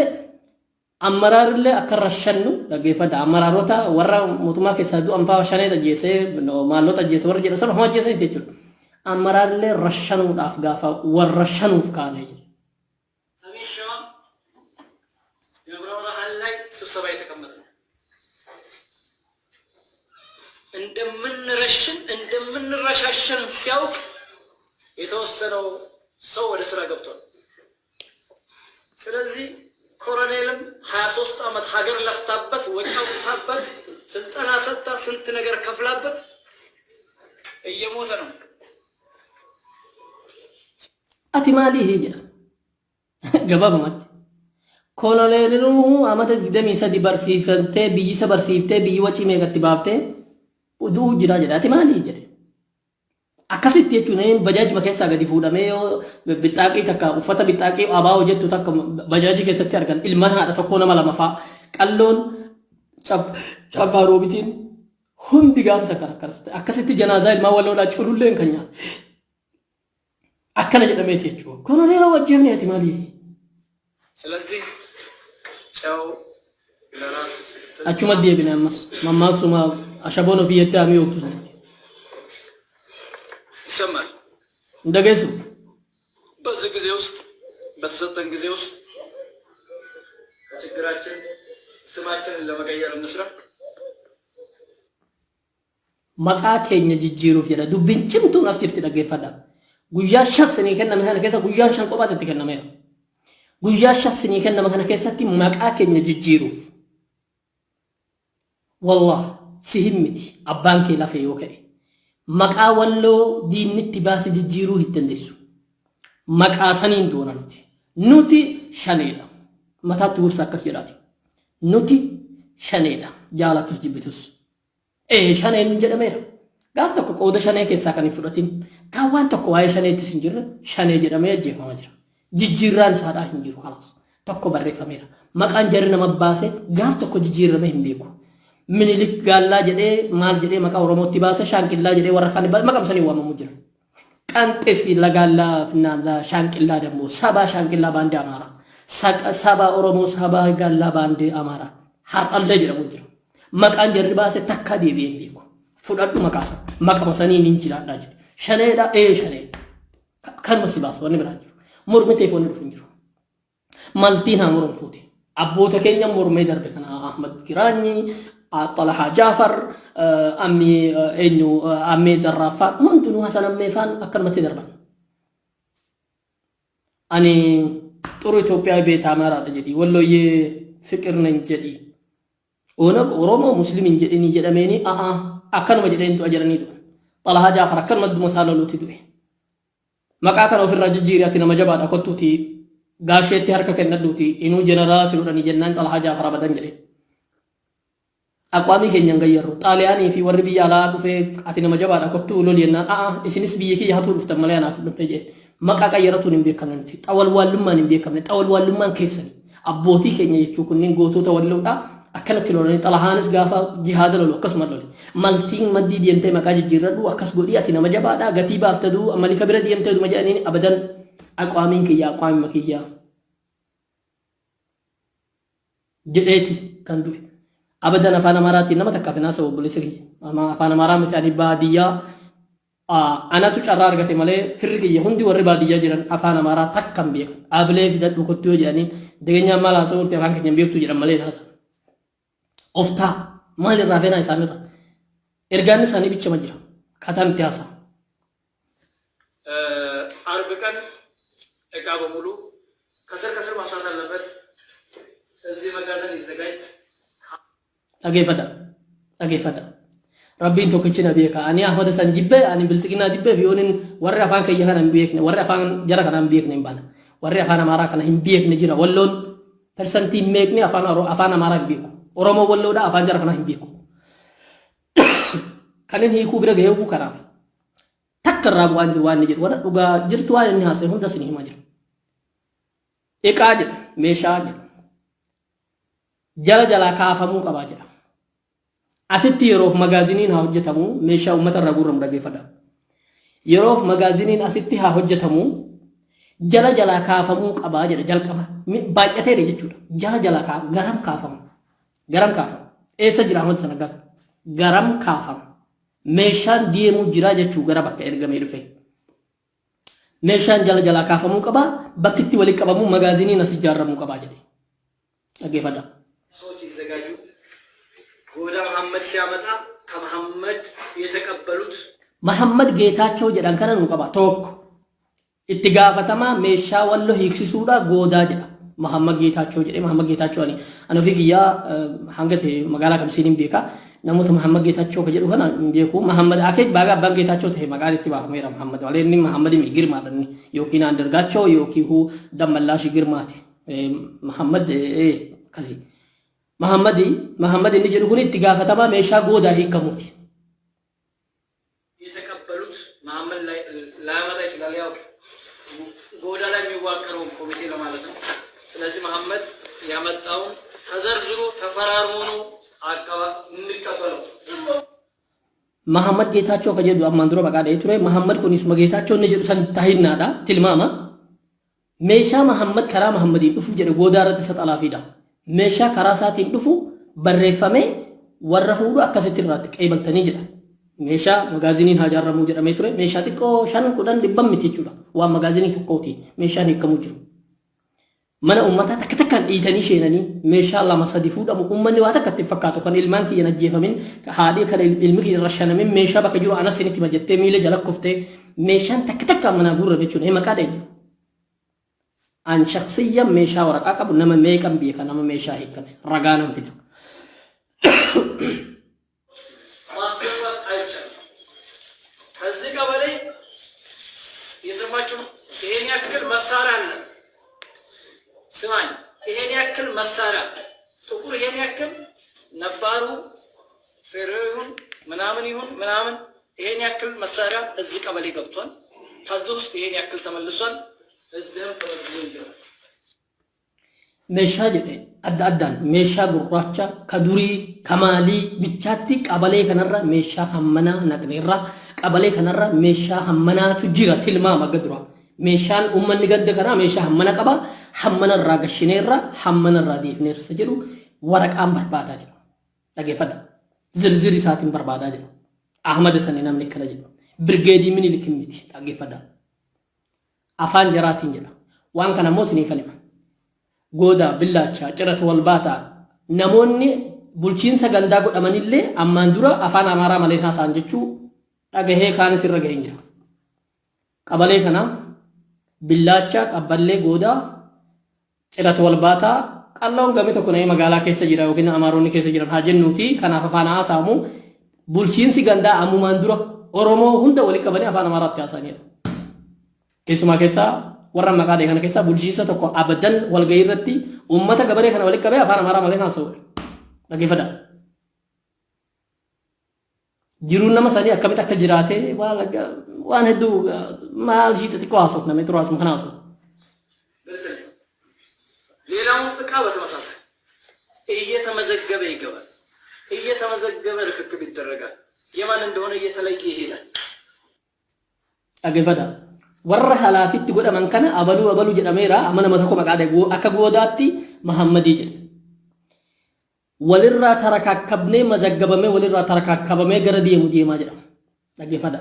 አመራርለ አከረሸኑ ለገፈዳ አመራሮታ ወራ ሞቱማ ከሳዱ አንፋ ሸኔ ተጀሰ ማሎ ተጀሰ ወር ጀሰ ነው ጀሰ ይተችሉ አመራርለ ረሸኑ ዳፍ ጋፋ ወረሸኑ ፍካነ ሰሚሻ ገብረ ብርሃን ላይ ስብሰባ የተቀመጠ እንደምንረሻሸን ሲያውቅ የተወሰነው ሰው ወደ ስራ ገብቷል። ስለዚህ ኮሎኔልም 23 ዓመት ሀገር ለፍታበት ወጣውታበት ስልጣና ሰጣ ስንት ነገር ከፍላበት እየሞተ ነው። አቲማሊ ሄጀ ገባበማት ኮሎኔሉ አመተ ግደም ይሰዲ በርሲፈንቴ ቢይሰ በርሲፍቴ ቢይ ወጪ ሜገት ባፍቴ uduu jira jedhati maali jedhe akkasitti jechuun bajaajii keessa gadi fuudhamee yoo bixaaqii takka uffata bixaaqii abaa hojjettu takka bajaajii keessatti argan ilman haadha tokko nama lama faa qalloon cafaa roobitiin hundi gaafa sakkan akkasitti janaazaa ilmaan walloodhaa cululleen kan nyaata akkana jedhameeti jechuudha kononeela wajjifni ati maali ስለዚህ ቻው ለራስ achuma deebine ammas mammaaksuma ashaboon ofii jettee amii oogtu sanatti ይሰማል እንደገሱ በዚህ ጊዜ ውስጥ በተሰጠን ጊዜ ውስጥ ችግራችን ስማችንን ለመቀየር እንስራ maqaa keenya jijjiiruuf jedha dubbiin cimtuun as jirti dhaggeeffadha guyyaa shassinii kenname kana keessa guyyaan shan kophaatti kennameera guyyaa shassinii kenname kana keessatti maqaa keenya jijjiiruuf والله سهمتي أبانك لفي وكأي مقا ولو دينتي باس جيرو هتندسو maqaasaniin doona nuti shaneedha mataatti wursa akkas jedhaati nuti shaneedha jaalatus jibbitus shaneen jedhameera gaaf tokko qooda shanee keessaa kan hin fudhatin kaan waan tokko waa'ee shaneettis hin jirre shanee jedhamee ajjeefama jira jijjiirraan isaadhaa hin jiru kalaas tokko barreeffameera maqaan jarri nama baase gaaf tokko jijjiirrame hin beeku minilik gaallaa jedhee maal jedhee maqaa oromootti baase shaanqillaa jedhee warra kaan maqamsanii waamamu jira qanxesi lagaallaa finnaallaa shaanqillaa ደግሞ ሰባ shaanqillaa baandii amaaraa saba oromoo saba gaallaa baandii amaaraa har'allee jedhamu jira maqaan jarri baase takka deebi'ee hin beeku fudhadhu maqaasa maqama sanii nin jiraadhaa jedhe shaneedha shanee kanuma si baasa wanni biraa jiru mormiteef wanni dhufu hin jiru maltiin haa moromtuuti abboota keenya mormee darbe kana ahmad giraanyi طلحة جعفر أمي زرافان هندو حسن أمي فان أكل ما تدربان أني طرو إثيوبيا بيت عمارة جدي والله فكر نجدي أنا أورومو مسلمين جدي نجد أميني أكل ما جدي أنتو أجرني دو طلحة جعفر أكل ما مسالة لو تدوي ما كان في الرجل جيراتنا مجبات أكتو تي غاشيتي هركا كندوتي إنو جنرال سلوراني جنان طلحة جعفر بدن جدي أقوامي كن ينغيرو طالياني في وربي على في أتينا مجبارة كتو لولينا إسنس بيكي يهاتو رفت مليانا في النتيجة ما كايرتو نبي كننتي أول والما نبي كننتي أول والما كيسني أبوتي كن يجوكو نينغوتو تولو دا أكلت لولي طلحانس غافا جهاد لولو كسم لولي مالتين مدي ديمتي مكاجي جيرادو أكس غودي أتينا مجبارة غتيبا أفتدو أمالي كبيرة ديمتي دو مجانين أبدا أقوامين كيا أقوامي مكيا جديتي كندوي أبدا أفانا مراتي نما تكافينا سو بوليسكي أما أفانا مرام تاني بادية أنا تجرار قتي ماله فرقي يهندي وربادية جيران أفانا مرات تكم بيك أبلي في ذات بكتيو جاني دعينا مالا سوور تفان كنيم بيك تجران ماله ناس أفتا مال الرافينا إسامير إرجاني ساني بيتش مجرا كاتان تياسا أربكان إكابو مولو كسر مسافة لبر زي مجازن إزدجاج أجيفدا ربين توكيشنا بيكا أني أحمد سنجيبه أني بلتقينا ديبه فيونين ورّا فان كي يهانا بيكنا ورّا فان جرا كنا بيكنا إمبانا ورّا فان مارا كنا هم بيكنا جرا ولون persentin ميكني أفان مارا بيكو أورما ولو دا أفان جرا كنا هم بيكو كنن هي كوبرا جهو فكرا تكرر وان نجد ورّا دوغا جرتوان الناس هم دسني ماجر إكاجر ميشاجر jala kaafamuu qabaa jedha asitti yeroof magaaziniin haa hojjetamu meeshaa uummata irraa guurramu dhageeffadha yeroof magaaziniin asitti haa hojjetamu jala kaafamuu qabaa jedha jalqaba baay'ateedha jechuudha jala garam kaafamu eessa jira Ahmad sana garam kaafamu meeshaan deemuu jira jechuu gara bakka ergamee dhufe meeshaan jala kaafamuu qabaa bakki itti walitti qabamuu magaaziniin as ijaarramuu qabaa jedhe dhageeffadha ሰዎች ይዘጋጁ ጎዳ መሐመድ ሲያመጣ ከመሐመድ የተቀበሉት መሐመድ ጌታቸው ጀዳን ከነኑ ቀባ ቶክ ኢትጋፈተማ ሜሻ ወሎ ሂክሲሱዳ ጎዳ ጀዳ መሐመድ ጌታቸው ጀዴ መሐመድ ጌታቸው አኒ አነፊያ ሐንገቴ መጋላ ከምሲኒም ቤካ ነሙት መሐመድ ጌታቸው ከጀዱ ከና ቤኩ መሐመድ አከጅ ባጋ ባን ጌታቸው ተሄ መጋል ኢትባ ሜራ መሐመድ ወለኒ መሐመድ ይግር ማለኒ ዮኪና አንደርጋቸው ዮኪሁ ደመላሽ ይግርማቲ መሐመድ ከዚ መሐመድ እንጀሉ ሁን ኢትጋፈተማ ሜሻ ጎዳ ሂከሙት የተቀበሉት መሐመድ ላይ ላያመጣ ይችላል ያው ጎዳ ላይ የሚዋቀረው ኮሚቴ ለማለት ነው ስለዚህ መሐመድ ያመጣውን ተዘርዝሮ ተፈራርሞ ነው አቀባ እንቀበለው መሐመድ ጌታቸው ከጀዱ አማንድሮ በቃዳ ይቱሬ መሐመድ ኮኒስ መጌታቸው እንጀሉ ሰንታሂናዳ ትልማማ ሜሻ መሐመድ ከራ መሐመድ ይዱፍ ጀደ ጎዳረ ተሰጣላፊዳ ሜሻ ከራሳቲን ዱፉ በረፈሜ ወረፉዱ አከሰትራት ቀይበልተኒ ጀዳ ሜሻ መጋዚኒን ሀጃረሙ ጀዳሜ ቱሬ ሜሻ ጥቆ ሻን ቁዳን ዲበም ምትቹዳ ዋ መጋዚኒ ተቆቲ ሜሻን ይከሙ ጅሩ መነ ኡመታ ተከተካን ኢተኒ ሼነኒ ሜሻ አላ መሰዲፉ ደሙ ኡመኒ ዋታ ከተፈካቱ ከን ኢልማን ከየነጀፈምን ከሃዲ ከለ ኢልምክ ይረሸነምን ሜሻ በከጅሩ አነስኒት መጀቴ ሚለ ጀለኩፍቴ ሜሻን ተከተካ መና ጉረ በቹ ነው መቃዳ ይጅሩ عن شخصية ميشا ورقاقة نما ميكم بيكا نما ميشا هيكم رقانا فينا ማስገባት አይቻልም ከዚህ ቀበሌ እየሰማችሁ ነው። ይሄን ያክል መሳሪያ አለ። ስማኝ፣ ይሄን ያክል መሳሪያ ጥቁር ይሄን ያክል ነባሩ ፍሬውን ምናምን ይሁን ምናምን ይሄን ያክል መሳሪያ እዚህ ቀበሌ ገብቷል። ከዚህ ውስጥ ይሄን ያክል ተመልሷል። እዚህም ተመልሶ ይገባል። ሜሻ ጀዴ አዳዳን ሜሻ ጉራቻ ከዱሪ ከማሊ ብቻቲ ቀበሌ ከነራ ሜሻ ሐመና ነቅኔራ ቀበሌ ከነራ ሜሻ ሐመና ትጅራ ትልማ ማገድሯ ሜሻን ኡመን ገደ ከና ሜሻ ሐመና ቀባ ሐመና ራገሽኔራ ሐመና ራዲፍኔር ሰጀዱ ወረቃም በርባዳ ጅራ ዳገፈዳ ዝርዝር ሰዓትን በርባዳ ጅራ አህመድ ሰኔ ናም ንከለ ጅራ ብርጌዲ ምን ይልክምት ዳገፈዳ አፋን ጀራቲን ጅራ ዋን ከነሞ ስኒ ከለማ ጎዳ ብላቻ ጭረት ወልባታ ነሞኒ ቡልቺንሰ ገንዳ ጎዳመኒሌ አማንዱራ አፋን አማራ ማለታ ሳንጀቹ ዳገሄ ካነ ሲረገኝ ጅራ ቀበሌ ከና ብላቻ ቀበሌ ጎዳ ጭረት ወልባታ ቀላውን ገሜ ተኮነ መጋላ ከሰ ጅራ ወገን አማሮኒ ከሰ ጅራ ሀጀኑቲ ከና ፈፋና ሳሙ ቡልቺንሲ ገንዳ አሙማንዱራ ኦሮሞ ሁንደ ወሊ ቀበሌ አፋን አማራ ያሳኒ ከሱማ ከሳ ወራ መቃደ ከነ ከሳ ቡልቺንሰ ተኮ አበደን ወልገይረቲ ኡመተ ገበሬ ከነ ወሊ ቀበሌ አፋን አማራ ማለና ሰው ዳገፈዳ jiruun nama sadi akkamit akka jiraate waan hedduu maal shiite xiqqoo haasoof namni turuu haasuma kana haasoo. ሌላውን ዕቃ በተመሳሳይ እየተመዘገበ ይገባል። እየተመዘገበ ርክክብ ይደረጋል። የማን እንደሆነ እየተለየ ይሄዳል። አገፈዳ ወረ ሐላፊት ጎዳማን ከነ አበሉ አበሉ ጀዳሜራ አመነ መተኮ መቃደ አከ ጎዳቲ መሐመድ ይጀ ወልራ ተረካከብኔ መዘገበሜ ወልራ ተረካከበሜ ገረዲ የሙዲማ ጀዳ አገፈዳ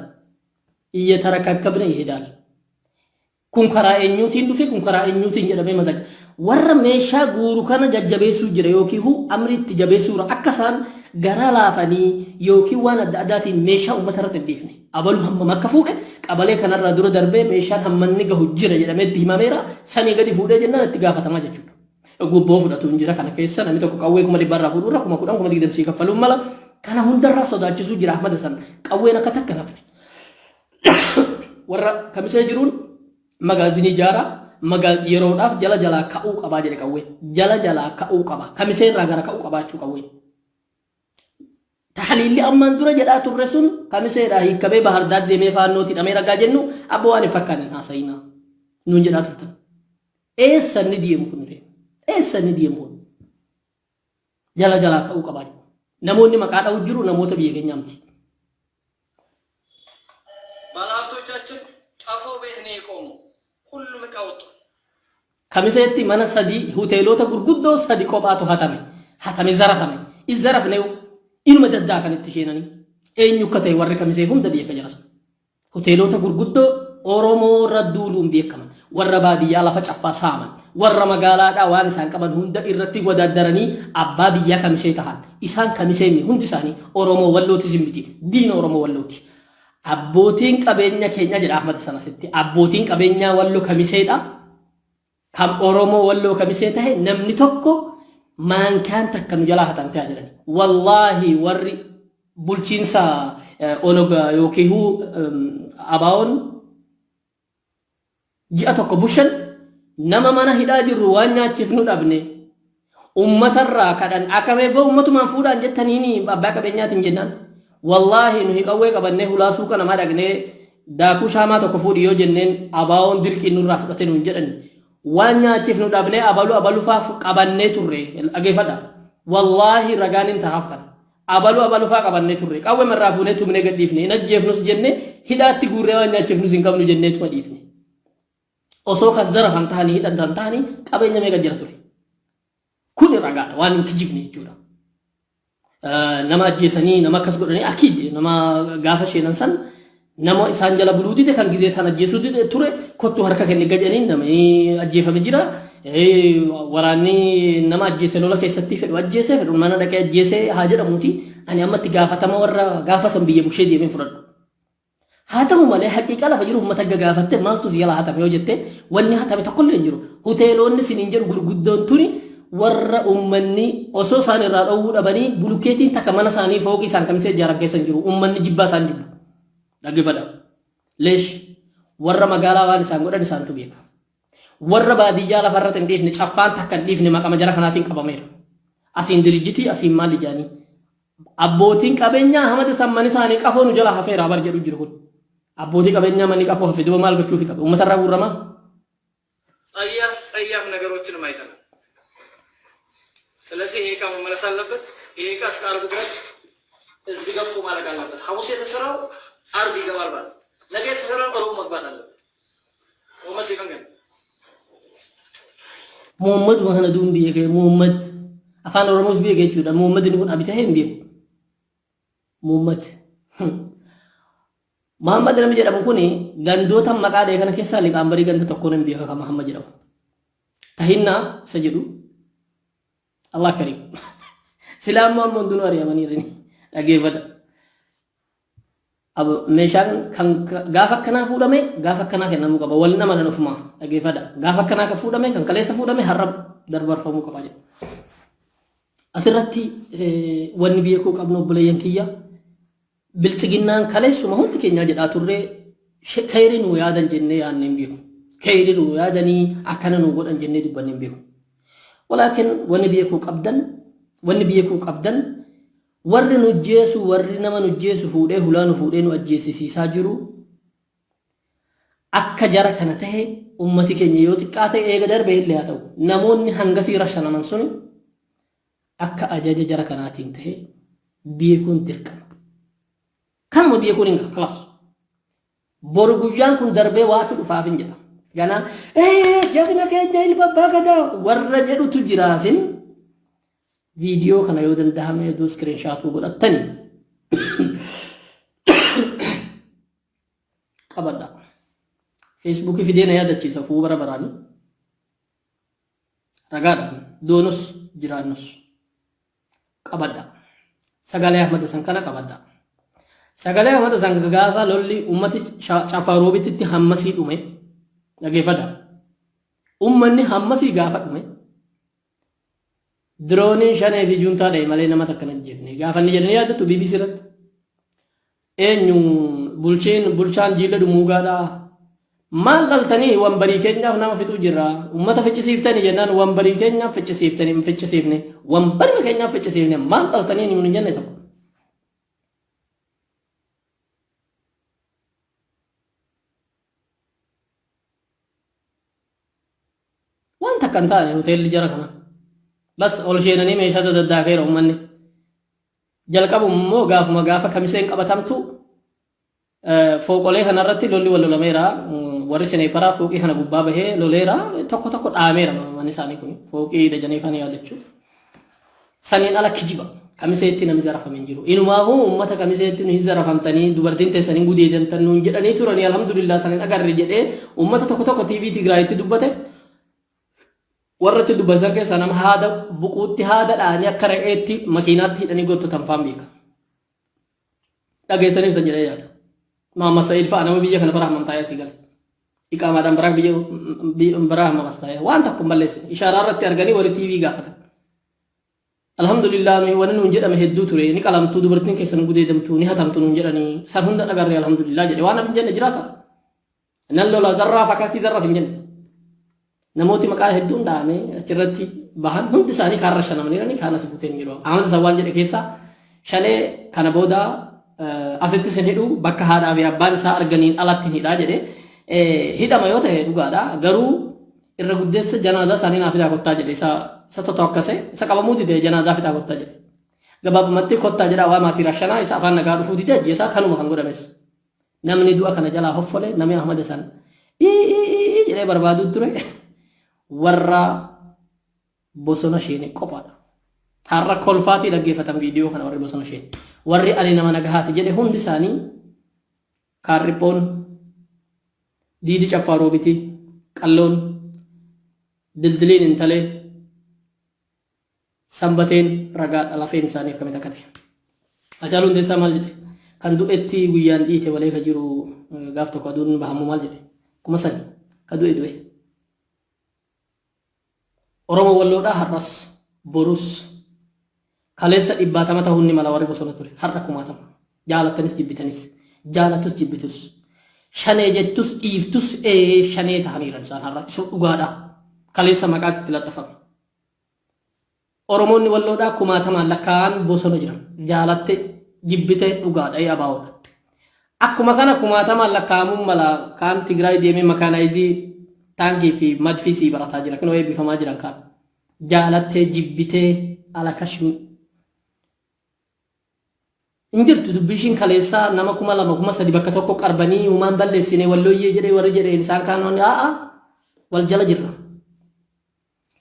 እየተረካከብኔ ይሄዳል። ኩንከራ ኤኙቲን ዱፌ ኩንከራ ኤኙቲን ጀዳሜ መዘግ ወረ ሜሻ ጉሩ ከነ ጀጀቤሱ ጅረ ዮኪሁ አምሪት ጀቤሱ አከሳን ገራ ላፈኒ ዮኪ ዋን አዳዳቲ ሜሻ ኡመተረት ዲፍኔ አበሉ ሀመ መከፉደ ቀበሌ ከነራ ዱረ ደርቤ ሜሻን ሀመኒ ገሁ ጅረ ጀዳሜ ዲማሜራ ሰኒ ገዲ ፉደ ጀና ትጋፈተማ ጀቹ ጉቦ ፉደቱ እንጅራ ከነ ከሰ ነሚ ተቆ ቀዌ ኩመ ዲባራ ፉዱራ ኩመ ኩዳን ኩመ ዲግደም ሲከፈሉ መላ ከነ ሁንደራ ሶዳችሱ ጅራ አህመድ ሰን ቀዌና ከተከነፍኔ ወራ ከሚሰ ጅሩን መጋዚኒ ጃራ magal yeroodhaaf jala jala ka'uu qabaa jedhe qawwee jala jala ka'uu qaba kamisee irraa gara ka'uu qabaachuu qawwee tahlilli ammaan dura jedhaa turre sun kamiseedhaa hiikamee bahar daad deemee faannooti dhamee ragaa jennu abba waan hin fakkaanin haasayinaa nuun jedhaa turtan eessanni deemu kun eessanni deemu kun jala jala ka'uu qabaa namoonni maqaa dha'u jiru namoota biyya keenyaamti. ባለሀብቶቻችን ጫፎ ቤት ነው የቆሙ ሁሉም ዕቃ ወጡ። ከሚሴቲ መነ ሰዲ ሆቴሎታ ጉርጉዶ ሰዲ ቆባቱ ሀተሜ ዘረፈሜ ይዘረፍኔው ኢኑ መደዳ ከነቲ ሼነኒ ኤኙ ከተ ወረ ከሚሴ ሁንደ ቢየ ከጀራስ ሆቴሎታ ጉርጉዶ ኦሮሞ ረዱሉም ቢየከመ ወረ ባዲያ ለፈ ጨፋ ሳመን ወረ መጋላዳ ዋን ሳን ቀበን ሁንደ ኢረቲ ወዳደረኒ አባ ቢያ ከሚሴ ተሃል ኢሳን ከሚሴሚ ሁንዲ ሳኒ ኦሮሞ ወሎቲ ዝምቲ ዲን ኦሮሞ ወሎቲ አቦቲን ቀበኛ ኬኛ ጀዳ አህመድ ሰናስቲ አቦቲን ቀበኛ ወሎ ከሚሴዳ kam oromo wallo kamise tahe namni tokko man kan takkanu jala hatan ta jiran wallahi warri bulchinsa onoga yokihu abaon ji'a tokko bushan nama mana hidhaa jirru waan nyaachifnu dhabne ummatarraa kadhan akame ba ummatumaan fuudhaan jettaniini abbaa qabeenyaatiin jennaan wallahi nu hiqawwee qabannee hulaasuu kana ma dhagnee daakuu shaamaa tokko fuudhi yoo jenneen abaon dirqii nurraa fudhate nuun jedhani waan nyaachifnu dhabne abalu faaf qabanne turre ageefadha wallahi ragaanin tahaaf kan abalu faa qabanne turre qawwe marraafuune tumne gadhiifne hin ajjeefnus jenne hidhaatti guurree waan nyaachifnus hin qabnu jenneetuma dhiifne osoo kan zarafan tahanii hidhantan tahanii qabeenya meeqa jira ture kun ragaadha waan hin kijibne jechuudha nama ajjeesanii nama akkas godhanii akiid nama gaafa sheenan san nama isaan jala buluu dide kan gizee san ajjeesuu dide ture kottu harka kenne gajanii namni ajjeefame jira waraanni nama ajjeese lola keessatti fedhu ajjeese fedhu mana dhaqee ajjeese haa jedhamuuti ani ammatti gaafatama warra gaafa san biyya bushee deemeen fudhadhu haa ta'u malee haqiiqa lafa jiru uummata gagaafatte maaltu si jala hatame yoo jette wanni hatame tokkollee hin jiru hoteelonni siniin jedhu gurguddoon tuni warra uummanni osoo isaan irraa dhowwuu dhabanii bulukeetiin takka mana isaanii fooqii isaan kamisee ijaaran keessa hin jiru uummanni jibbaa isaan jibbu dhaggeeffadha leesh warra magaalaa waan isaan godhan isaantu beeka. Warra baadiyyaa lafarratti hin dhiifne caffaan takka hin dhiifne maqama jara kanaatiin qabameera. Asiin dirijjitii asiin maal ijaanii. Abbootiin qabeenyaa hamata samman isaanii qafoo nu jala hafeera bar jedhu jiru kun. Abbootii qabeenyaa manni qafoo hafe duba maal gochuufi qabe uummatarraa guurramaa. ጸያፍ ነገሮችን አይተናል። ስለዚህ ይሄ ዕቃ መመለስ አለበት። ይሄ ዕቃ እስከ ዓርብ ድረስ እዚህ ገብቶ ማለቅ አለበት። ሐሙስ የተሰራው ዓርብ ይገባል ማለት ነው። ነገ የተሰራው ዓርብ መግባት አለበት። ወመስ ይፈንገን ሙሐመድ ወህነ ዱን ቢየከ ሙሐመድ አፋን ኦሮሞስ ቢየከ ጁዳ ሙሐመድ ንኩን አቢታሄ ቢየኩ ሙሐመድ Muhammad nama jedhamu kuni gandoota maqaa dhee kana keessaa liqaambarii ganda tokko nama beeka kan Muhammad jedhamu. Tahinnaa isa jedhu Allah karim. Silaa Muhammad hundinuu ari'amanii jirani dhageeffadha. Meeshaan kan gaafa akkanaa fuudhame gaafa akkanaa kennamuu qaba. Wal nama dhan ofumaa dhageeffadha. Gaafa akkanaa kan fuudhame kan kaleessa fuudhame har'a darbarfamuu qaba jedha. Asirratti wanni beekuu qabnu obboleeyyan kiyya. Biltsiginnaan kaleessuma hundi keenya jedhaa turre khayrii nu yaadan jennee yaadnee hin beeku. Khayrii nu yaadanii akkana nu godhan jennee dubbanne hin beeku. Walaakin wanni beekuu qabdan warri nu jeesu warri nama nu jeesu fuudhee hulaa nu fuudhee nu ajjeesisiisaa jiru akka jara kana tahe ummati keenya yoo xiqqaa ta'e eega darbee illee haa ta'u namoonni hangasii rashanaman suni akka ajaja jara kanaatiin tahe beekuun dirqama. Kan mau beekuun hin kelas. Boru guyyaan kun darbee waatu dhufaafin jedha. Ganaa jabina keenya ilma abbaa gadaa warra jedhutu jiraafin viidiyoo kana yoo danda'ame yoo screenshot godhattani qabadha. Facebook fidee na yaadachiisa fuu bara baraani. Ragaadha doonus jiraannus qabadha. Sagalee Ahmad san kana qabadha. Sagalee Ahmad san gaafa lolli ummati Cafaroobitti hammasii dhume dhageeffadha. Ummanni hammasii gaafa dhume dirooniin shanee fi juuntaa dha'e malee nama takka hin ajjeefne gaafa inni jedhanii yaadattu BBC irratti eenyu bulchaan jiilla dhumuugaadhaa maal laltanii wambarii keenyaaf nama fixuu jirra ummata ficcisiiftanii jennaan wambarii keenyaaf ficcisiifne wambarii keenyaaf ficcisiifne maal laltanii nuun hin jenne tokko. Wanta kan taane hoteelli jara kana bas ol sheenanii meeshaa daddaakeera ummanni jalqabu immoo gaafa kamiseen qabatamtu fooqolee kanarratti lolli wal lolameera warri sineeparaa fooqii kana gubbaa bahee loleera tokko dhaameera manni isaanii kun fooqii dajanii kan yaadachuu saniin ala kijiba kamiseetti namni zarafamee jiru inumaafuu ummata kamiseetti nu zarafamtanii dubartiin teessanii gudeedantan nuun jedhanii turanii alhamdulillah saniin agarre jedhee ummata tokko TV Tigraayitti dubbate warratti dubbatan keessa nama haada buquutti haada dhaanii akka re'eetti makiinaatti hidhanii gottatan faan beeka. Dhageessaniif tan jedhee yaada. Muhammad Sa'iid fa'a nama biyya kana bara hammam taa'ee asii gale. Iqaamaadhaan bara biyya bara hammam as taa'ee waan takka hin balleessine. Ishaaraa irratti arganii warri TV gaafatan. Alhamdulillah wanni nuun jedhame hedduu ture ni qalamtuu dubartiin keessa nu gudeedamtu ni hatamtu nuun jedhanii san hunda dhagarree alhamdulillah jedhe waan hin jenne jiraata. Nan lola zarraa fakkaattii zarraaf hin jenne. Namooti maqaa hedduun dhaame achirratti bahan hundi isaanii kaan rashanamanii kaan as buuteen jiru. Ahmad isa waan jedhe keessa shalee kana booda asitti sin hidhu bakka haadhaa fi abbaan isaa arganiin alatti hidhaa jedhe hidhama yoo ta'e dhugaadha garuu irra guddeessa janaazaa isaanii naaf fidaa kottaa jedhe isa tokko isa qabamuu dide janaazaa fidaa kottaa jedhe. Gabaabumatti kottaa jedha waa maatii rashanaa isa afaan nagaa dhufuu dide ajjeesaa kanuma kan godhames. Namni du'a kana jalaa hoffole namni Ahmad san jedhee barbaaduu ture. Warra bosona sheenii qophaadha. Har'a kolfaatii dhaggeeffatan viidiyoo kana warri bosona sheenii. Warri ani nama nagahaati jedhe hundi isaanii kaarriphoon diidi Cafaroobitti qalloon dildiliin intalee sanbateen ragaadha lafeen isaanii akkamitti akka ta'e. Hacaaluu Hundeessaa maal jedhe kan du'etti guyyaan dhiite walee ka jiru gaaf tokko aduun bahamu maal jedhe kuma sani ka du'e. Oromo walloodhaa har'as borus kaleessa 100 ta'uun ni mala warri bosona ture har'a 1000 jaalattanis jibbitanis jaalatus jibbitus shanee jettus dhiiftus shanee ta'aniiran isaan har'a isa dhugaadha kaleessa maqaatti itti laxxafame. Oromoonni walloodhaa kumaatamaan lakkaa'an bosona jiran jaalatte jibbite dhugaadha abaa'oodha. Akkuma kana kumaatamaan lakkaa'amuun mala kaan Tigraay deemee makaanaayizii taankii fi madfiisii barataa jira kan eebbifamaa jiran kaan jaalattee jibbitee ala kashmii. Injirtu dubbishiin kaleessaa nama 2,000 bakka tokko qarbanii uumaan balleessine wallooyyee jedhee warri jedheen isaan kaanoon wal jala jirra.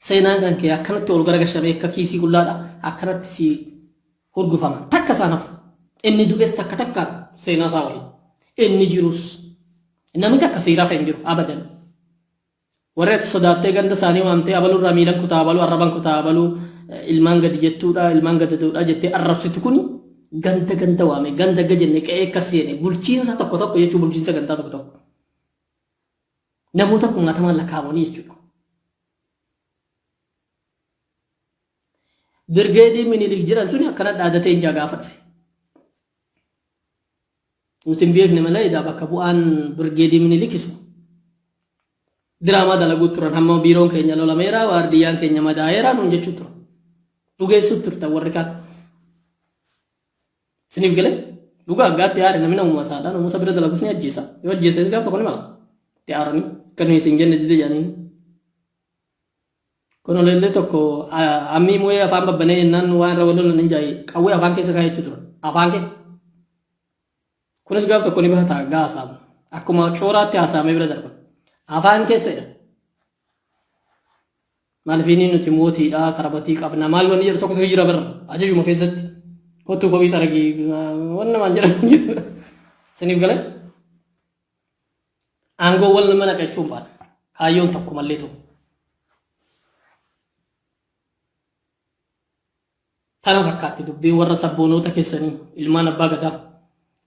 Seenaan kan kee akkanatti ol garagashamee akka kiisii qullaadha akkanatti si hurgufama takka isaanaaf inni du'es takka takkaan seenaa isaa waliin inni jirus namni takka seeraaf hin jiru abadan. Warri ati sodaattee ganda isaanii waamtee abaluu irraa miilan kutaa abaluu arraban kutaa abaluu ilmaan gadi jettuudha ilmaan gadi ta'uudha jettee arrabsitu kuni ganda waame ganda gajenne qe'ee akkas seene bulchiinsa tokko tokko jechuun bulchiinsa gandaa tokko tokko namoota kumaatamaan lakkaa'amanii jechuudha. Birgeedii Minilik jiran suni akkana dhaadatee hin gaafadhe. Nuti hin beekne malee bakka bu'aan Birgeedii Minilik isu. Diraamaa dalaguu turan hamma biiroon keenya lolameera waardiyyaan keenya madaa'eera nuun jechuu turan. Dhugeessuuf turtan warri kaan. Siniif galee dhugaa aggaatti yaade namni namuma saadhaa namusa bira dalagus ni ajjeesa. Yoo ajjeeses gaafa kun mala. Tiyaaranii kan isin jenne dide jaaniin. Kun olellee tokko ammii moo'ee afaan babbanee jennaan waan irra walolan hin jaayi qawwee afaan keessa kaa'ee jechuu turan. Afaan kee. Kunis gaafa tokko ni bahataa gaasaamu. Akkuma cooraatti haasaamee bira darba. Afaan keessa jedha. Maalifiin nuti mootiidhaa karabatii qabna maal wanni jedhu tokko jira bira ajajuma keessatti. Kottu kophii taragii waan namaan jedhamu jiru. Siniif galee aangoo wal nama naqachuun faana kaayyoon tokko mallee ta'u. Tana fakkaatti dubbii warra sabboonoota keessanii ilmaan abbaa gadaa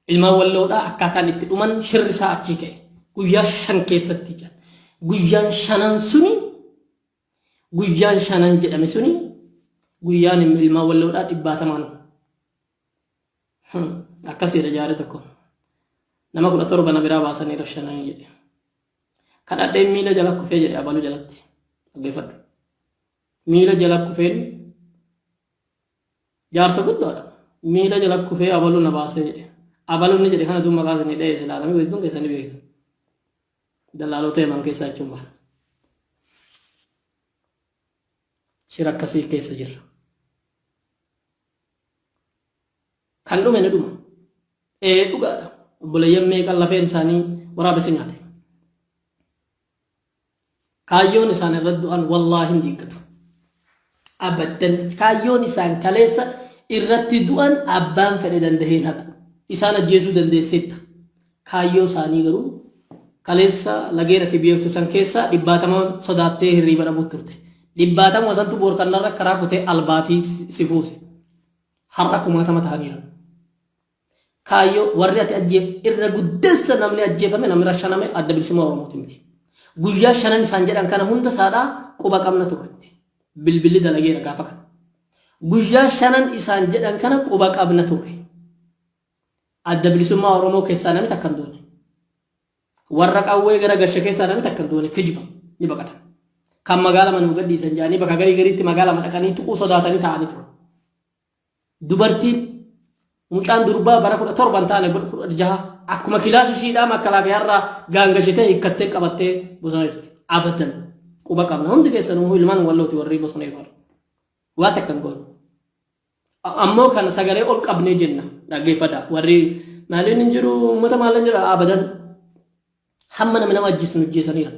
ilmaan walloodhaa akkaataan itti dhuman shirri isaa achii ka'e guyyaa 5 keessatti jira. Guyyaan 5 jedhame suni guyyaan ilmaan walloodhaa 100 akkasiidha jaare tokko nama 17 na biraa baasanii rashananii jedhe kadhadheen miila jala kufee jedhe abaluu jalatti dhaggeeffadhu miila jala kufeen jaarsa guddaadha miila jala kufee abaluu na baasee jedhe abaluun ni jedhe kana duuma kaasanii dha'ee silaalamii weessuun keessanii beektu dallaalota himan keessaa jechuun baana shira akkasii keessa jirra. Kan dhume ni dhuma. Dhugaadha. Obboleeyyan meeqan lafeen isaanii waraabessi nyaate. Kaayyoon isaan irra du'an wallaahi hin diiggatu. Abaddan kaayyoon isaan kaleessa irratti du'an abbaan fedhe dandaheen haqu. Isaan ajjeesuu dandeesseetta. Kaayyoo isaanii garuu kaleessa lageen ati beektu san keessa 70 sodaattee hirriiba dhabuu turte. 70 wasantu boorkannarra karaa kutee albaatii si fuuse. Har'a 10 ta'aniiru. Kaayyoo warri ati irra guddeessa namni ajjeefame namni rashaname adda bilisummaa Oromooti miti. Guyyaa 5 isaan jedhan kana hunda saadhaa quba qabna turretti. Bilbilli dalageera gaafa kana. Guyyaa 5 isaan jedhan kana quba qabna turre. Adda bilisummaa Oromoo keessaa namni takkan doone. Warra qawwee gara gashe keessaa namni takkan doone kijiba ni baqatan. Kan magaala manuu gadhiisan jaanii bakka gariitti magaala madaqanii tuquu sodaatanii ta'anii turan. Dubartiin mucaan durbaa bara 17 taane 16 akkuma kilaasii shiidhaa makkalaaqaarraa gaangashitee hiikkattee qabattee bosona jirti. Abadan quba qabna hundi keessanuu ilmaan wallooti warri bosona irraa. Waa takkan goone. Ammoo kan sagalee ol qabnee jenna dhaggeeffadha warri maaliin hin jiru uummata maal hin jira abadan hamma nama ajjeesu ajjeesaniira.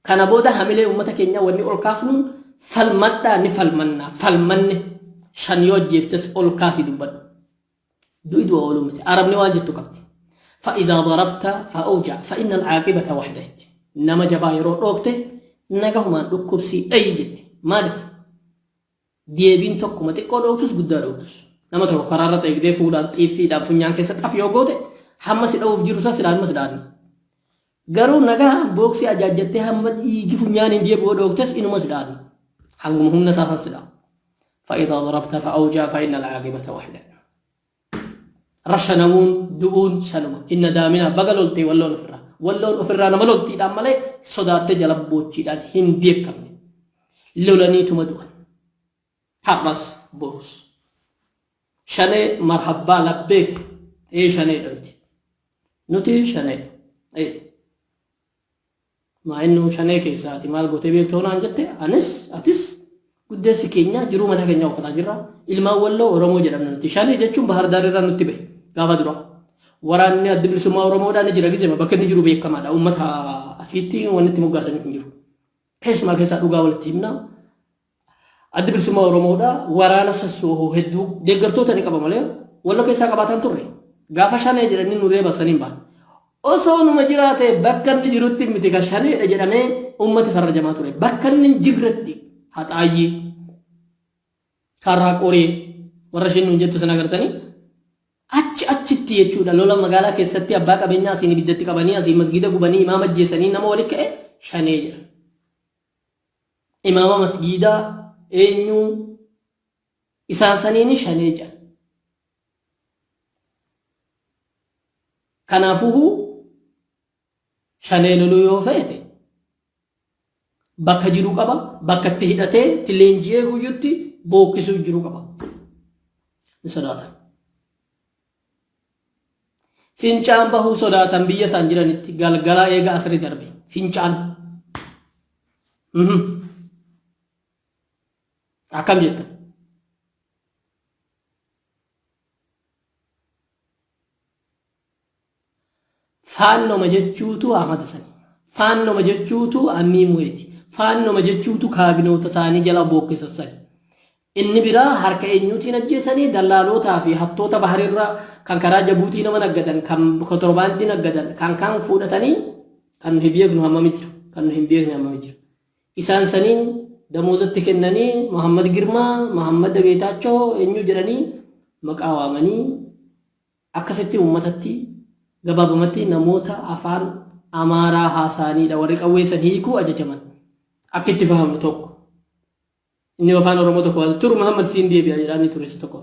Kana booda hamilee uummata keenya wanni ol kaafnuun falmadhaa ni falmanna falmanne shan yoo ajjeeftes ol kaasii dubbadhu. دويدوا أولمتي عربني واجد تقبتي فإذا ضربت فأوجع فإن العاقبة وحدة إنما جبايرو روكتي نجاهما دكورسي أي جد مالف ديبين توكو متى كل أوتوس قدر أوتوس نما توكو قرارة يقدر فولا تيفي دا فنيان كيسة أفيو قوته حمس الأوف جروسا سلام مسدان قالوا نجاه بوكسي أجاجته هم يجي فنيان ديب قدوكتس إنه مسدان حقهم هم نساسا سلام فإذا ضربت فأوجع فإن العاقبة وحدة رشنمون دؤون شنما إن دامنا بقلولتي ولا نفرة walloon ofirraa nama loltiidhaan malee sodaattee jala boochiidhaan hin beekamne lolaniituma du'an har'as borus shanee marhabbaa labbeef shanee dhanti nuti shanee maa innuu shanee keessaati maal gootee beektuu naan jette atis guddeessi keenya jiruu mataa keenya uffataa jirra ilmaan walloo oromoo jedhamna nuti shanee jechuun bahar daarirraa nutti bahe gaafa dura waraanni adda bilisummaa oromoodhaan jira gisema bakka inni jiru beekamaadha uummata asiitti wanni itti moggaasanii hin jiru keessumaa keessaa dhugaa walitti himna adda bilisummaa oromoodha waraana sassoohoo hedduu deeggartoota ni qaba malee walloo keessaa qabaatan turre gaafa shanee jedhanii nurree basaniin baan osoo numa jiraate bakka inni jirutti miti kan shaneedha jedhamee uummati farrajamaa ture bakka inni jirretti haxaayyii karaa qoree warra shinnuun jettu sana agartanii achitti jechuudha lola magaalaa keessatti abbaa qabeenyaa asiin ibiddatti qabanii asiin masgida gubanii imaama ajjeesanii nama walitti ka'e shanee jedha imaama masgidaa eenyu isaan saniini shanee jedha kanaafuu shanee loluu yoo feete bakka jiru qaba bakka itti hidhatee leenji'ee guyyutti bookkisuu jiru qaba ni sodaatan fincaan bahuu sodaatan biyya isaan jiranitti galgala eega asri darbe fincaan akkam jettan faannoma jechuutu Ahmad Sani faannoma jechuutu Ammii Mu'eeti faannoma jechuutu kaabinoota isaanii jala bookkisassan inni biraa harka eenyuutiin ajjeesanii dallaalootaa fi hattoota baharirraa kan karaa Jabuutii nama naggadan kan kontorbaandii naggadan kan fuudhatanii kan hin beeknu hammami jira kan hin beekne hammami jira isaan saniin damoozatti kennanii Muhammad Girmaa Muhammad Geetaachoo eenyu jedhanii maqaa waamanii akkasitti uummatatti gabaabamatti namoota afaan amaaraa haasaaniidha warri qawweessan hiikuu ajajaman akka itti fahamnu tokko inni afaan oromoo tokko turu Muhammad siin deebi'a jedhanii tureessa tokko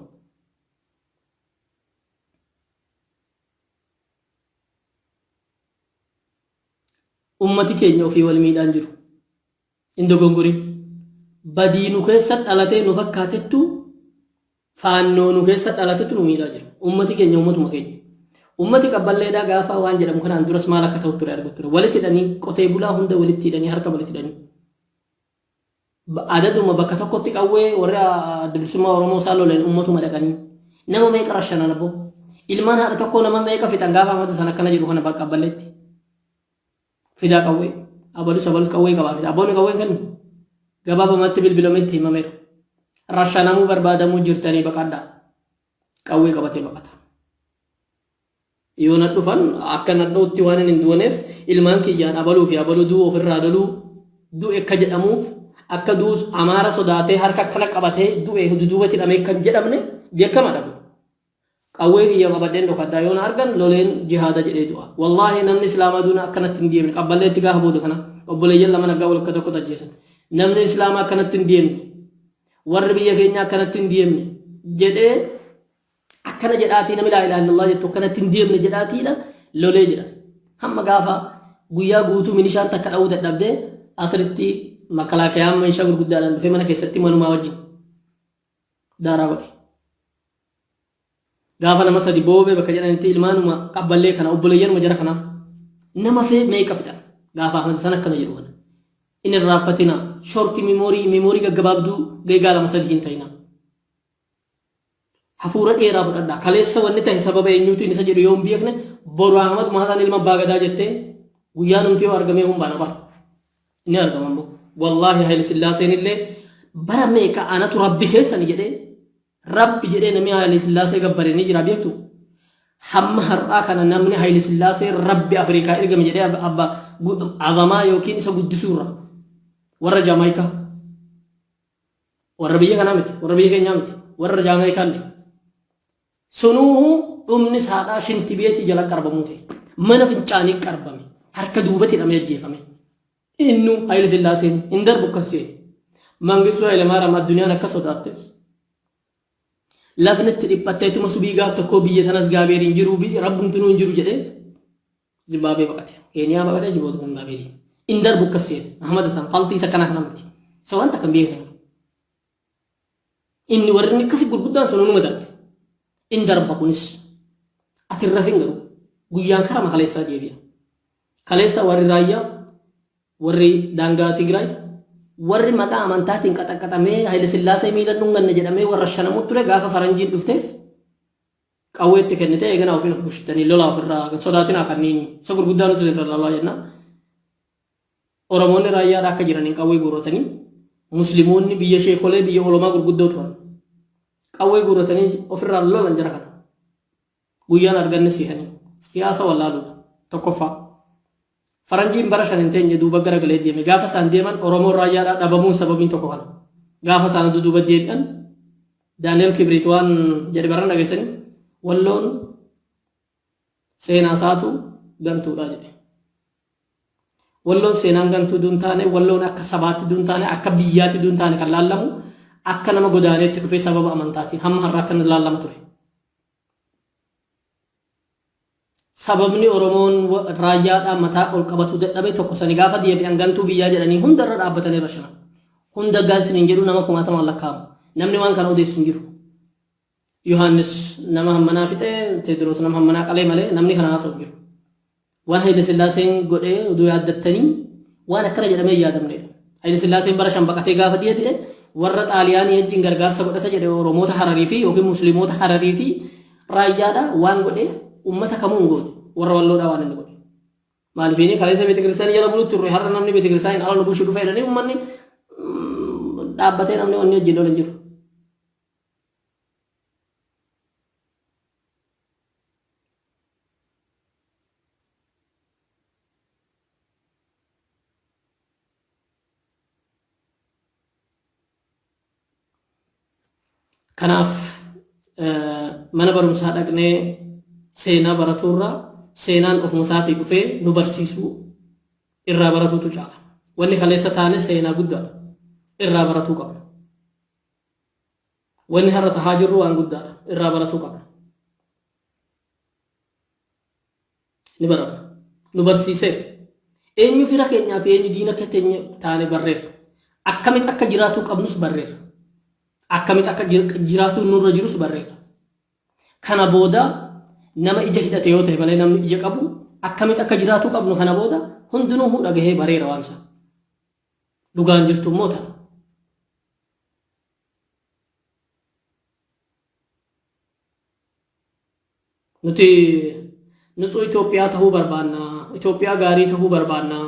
ummati keenya ofii wal miidhaan jiru indo gongorii badii nu keessa dhalatee nu fakkaatettu faannoo nu keessa dhalatetu nu miidhaa jiru ummati keenya ummatuma keenya ummati qabballeedhaa gaafa waan jedhamu kanaan duras maal akka ta'u ture argu ture walitti hidhanii qotee bulaa hunda walitti hidhanii harka walitti hidhanii adaduma bakka tokkotti qawwee warra bilisummaa oromoo isaan loleen ummatuma dhaqanii nama meeqa rashanan abbo ilmaan haadha tokko nama meeqa fixan gaafa amata sana akkana jedhu kana bakka qabballeetti fidaa qawwee abalus qawwee qabaa fida abboonni qawween kennu gabaabamatti bilbilametti himameera rashanamuu barbaadamuu jirtanii baqadhaa qawwee qabatee baqata yoo na dhufan akka nadhootti waan hin duuneef ilmaan kiyyaan abaluu fi abaluu duu ofirraa doluu duu akka jedhamuuf akka duus amaara sodaatee harka akkana qabatee du'e duduubatti hidhamee kan jedhamne beekama dhabu qawwee kiyya qabadheen dhokaddaa yoo na argan loleen jihaada jedhee du'a wallaahi namni islaamaa duuna akkanatti hin deemne qabballeetti gaafa booda kana obboleeyyan lama naggaa wal akka tokko ajjeesan namni islaamaa akkanatti hin deemne warri biyya keenya akkanatti hin deemne jedhee akkana jedhaatii namni laa ilaaha illallah jettu akkanatti hin deemne jedhaatiidha lolee jedha hamma gaafa guyyaa guutuu minishaan takka dha'uu dadhabdee asirratti makalaakayaan meeshaa gurguddaadhaan dhufee mana keessatti manumaa wajjin daaraa godhe gaafa nama sadi boobee bakka jedhanitti ilmaanuma qabballee kana obboleeyyanuma jara kana nama fee meeqa fixan gaafa Ahmad sana akkana jedhu kana inni irraanfatina shorti meemoorii gaggabaabduu geegaa lama sadi hin ta'ina hafuura dheeraa fudhadhaa kaleessa wanni ta'e sababa eenyuutiin isa jedhu yoo hin beekne boru Ahmad Mahasaan ilma baagadaa jettee guyyaa numti yoo argamee humbaana bara inni argaman boo wallaahi Hayil Sillaaseen illee bara meeqa anatu rabbi keessani jedhee rabbi jedhee namni Hayil Sillaasee gabbaree ni jira beektu hamma har'aa kana namni Hayil Sillaasee rabbi Afrikaa ergame jedhee abba azamaa yookiin isa guddisuurra warra Jaamaayikaa warra biyya kanaa miti warra biyya keenyaa miti warra Jaamaayikaa illee sunuu dhumni saadhaa shinti beetii jala qarbamuu ta'e mana fincaanii qarbame harka duubatti hidhamee ajjeefame innu Hayil Sillaaseen hin darbu akkasii Mangistuu Hayilamaariyaam addunyaan akka sodaattes lafnitti dhiphatteetuma subii gaaf tokkoo biyya tanas gaabeeriin jiru rabbumtinuu hin jiru jedhee Zimbaabuwee baqate Keenyaa baqatee jiboota kan baabee in darbu akkas jedhe Ahmad Hassan faltii isa kanaa kana miti isa wanta kan beekne inni warri inni akkasi gurguddaan sun numa darbe in darba kunis ati irra fin garuu guyyaan karama kaleessaa deebi'a kaleessa warri raayyaa warri daangaa Tigraay warri maqaa amantaatiin qaxaqaxamee Haile Sillaasee miila dhunganne jedhamee warra shanamu ture gaafa faranjiin dhufteef qawweetti kennite eegana ofiin of bushittanii lolaa ofirraa kan sodaatinaa kanneen isa gurguddaa nuti irra lolaa jenna Oromoonni raayyaadha akka jiraniin qawwee guurratanii musliimoonni biyya sheekolee biyya olomaa gurguddoo turan qawwee guurratanii ofirraa lolan jara kana guyyaan arganne siihanii siyaasa wallaaluudha tokkoffaa faranjiin bara shan hin teenye duuba gara galee deeme gaafa isaan deeman Oromoon raayyaadhaa dhabamuun sababiin tokko kana gaafa isaan duuba deebi'an Daani'el Kibriit waan jedhe barana dhageessanii walloon seenaa isaatu gantuudha jedhe walloon seenaan gantuu duun taane walloon akka sabaatti duun taane akka biyyaatti duun taane kan laallamu akka nama godaaneetti dhufee sababa amantaatiin hamma har'a akka laallama ture sababni Oromoon raayyaadhaa mataa ol qabatu dadhabee tokko sani gaafa deebi'an gantuu biyyaa jedhanii hundarra dhaabbatanii rashanan hunda gaasiniin jedhu nama kumaatamaan lakkaa'amu namni waan kana odeessu hin jiru Yohaannis nama hammanaa fixee Teediroos nama hammanaa qalee malee namni kana haasa'u jiru waan Haile Sillaaseen godhee oduu yaaddattanii waan akkana jedhamee yaadamneedha Haile Sillaaseen bara shan baqatee gaafa deebi'e warra xaaliyaanii wajjin gargaarsa godhata jedhe Oromoota Hararii fi yookiin Musliimoota Hararii fi raayyaadha waan godhee ummata kamuun godhe warra walloodhaa waan inni godhe maaliifini kaleessa beetikiristaanii jala bulutti turre har'a namni beetikiristaaniin ala nu bulchuu dhufa jedhanii ummanni dhaabbatee namni wanni wajjin lolan jiru kanaaf mana barumsaa dhaqnee seenaa baraturraa seenaan ofuma isaatii dhufee nu barsiisuu irraa baratuutu caala wanni kaleessa taane seenaa guddaadha irraa baratuu qabna wanni har'a tahaa jirru waan guddaadha irraa baratuu qabna ni barana nu barsiisee eenyu fira keenyaa fi eenyu diina keenya taane barreera akkamitti akka jiraatuu qabnus barreera akkamitti akka jiraatuu nurra jirus barreera kana booda nama ija hidhate yoo ta'e malee namni ija qabu akkamitti akka jiraatuu qabnu kana booda hundinuu dhagahee bareera waan isaa dhugaan jirtu immoo ta'a nuti nutsuu Itoophiyaa tahuu barbaanna Itoophiyaa gaarii tahuu barbaanna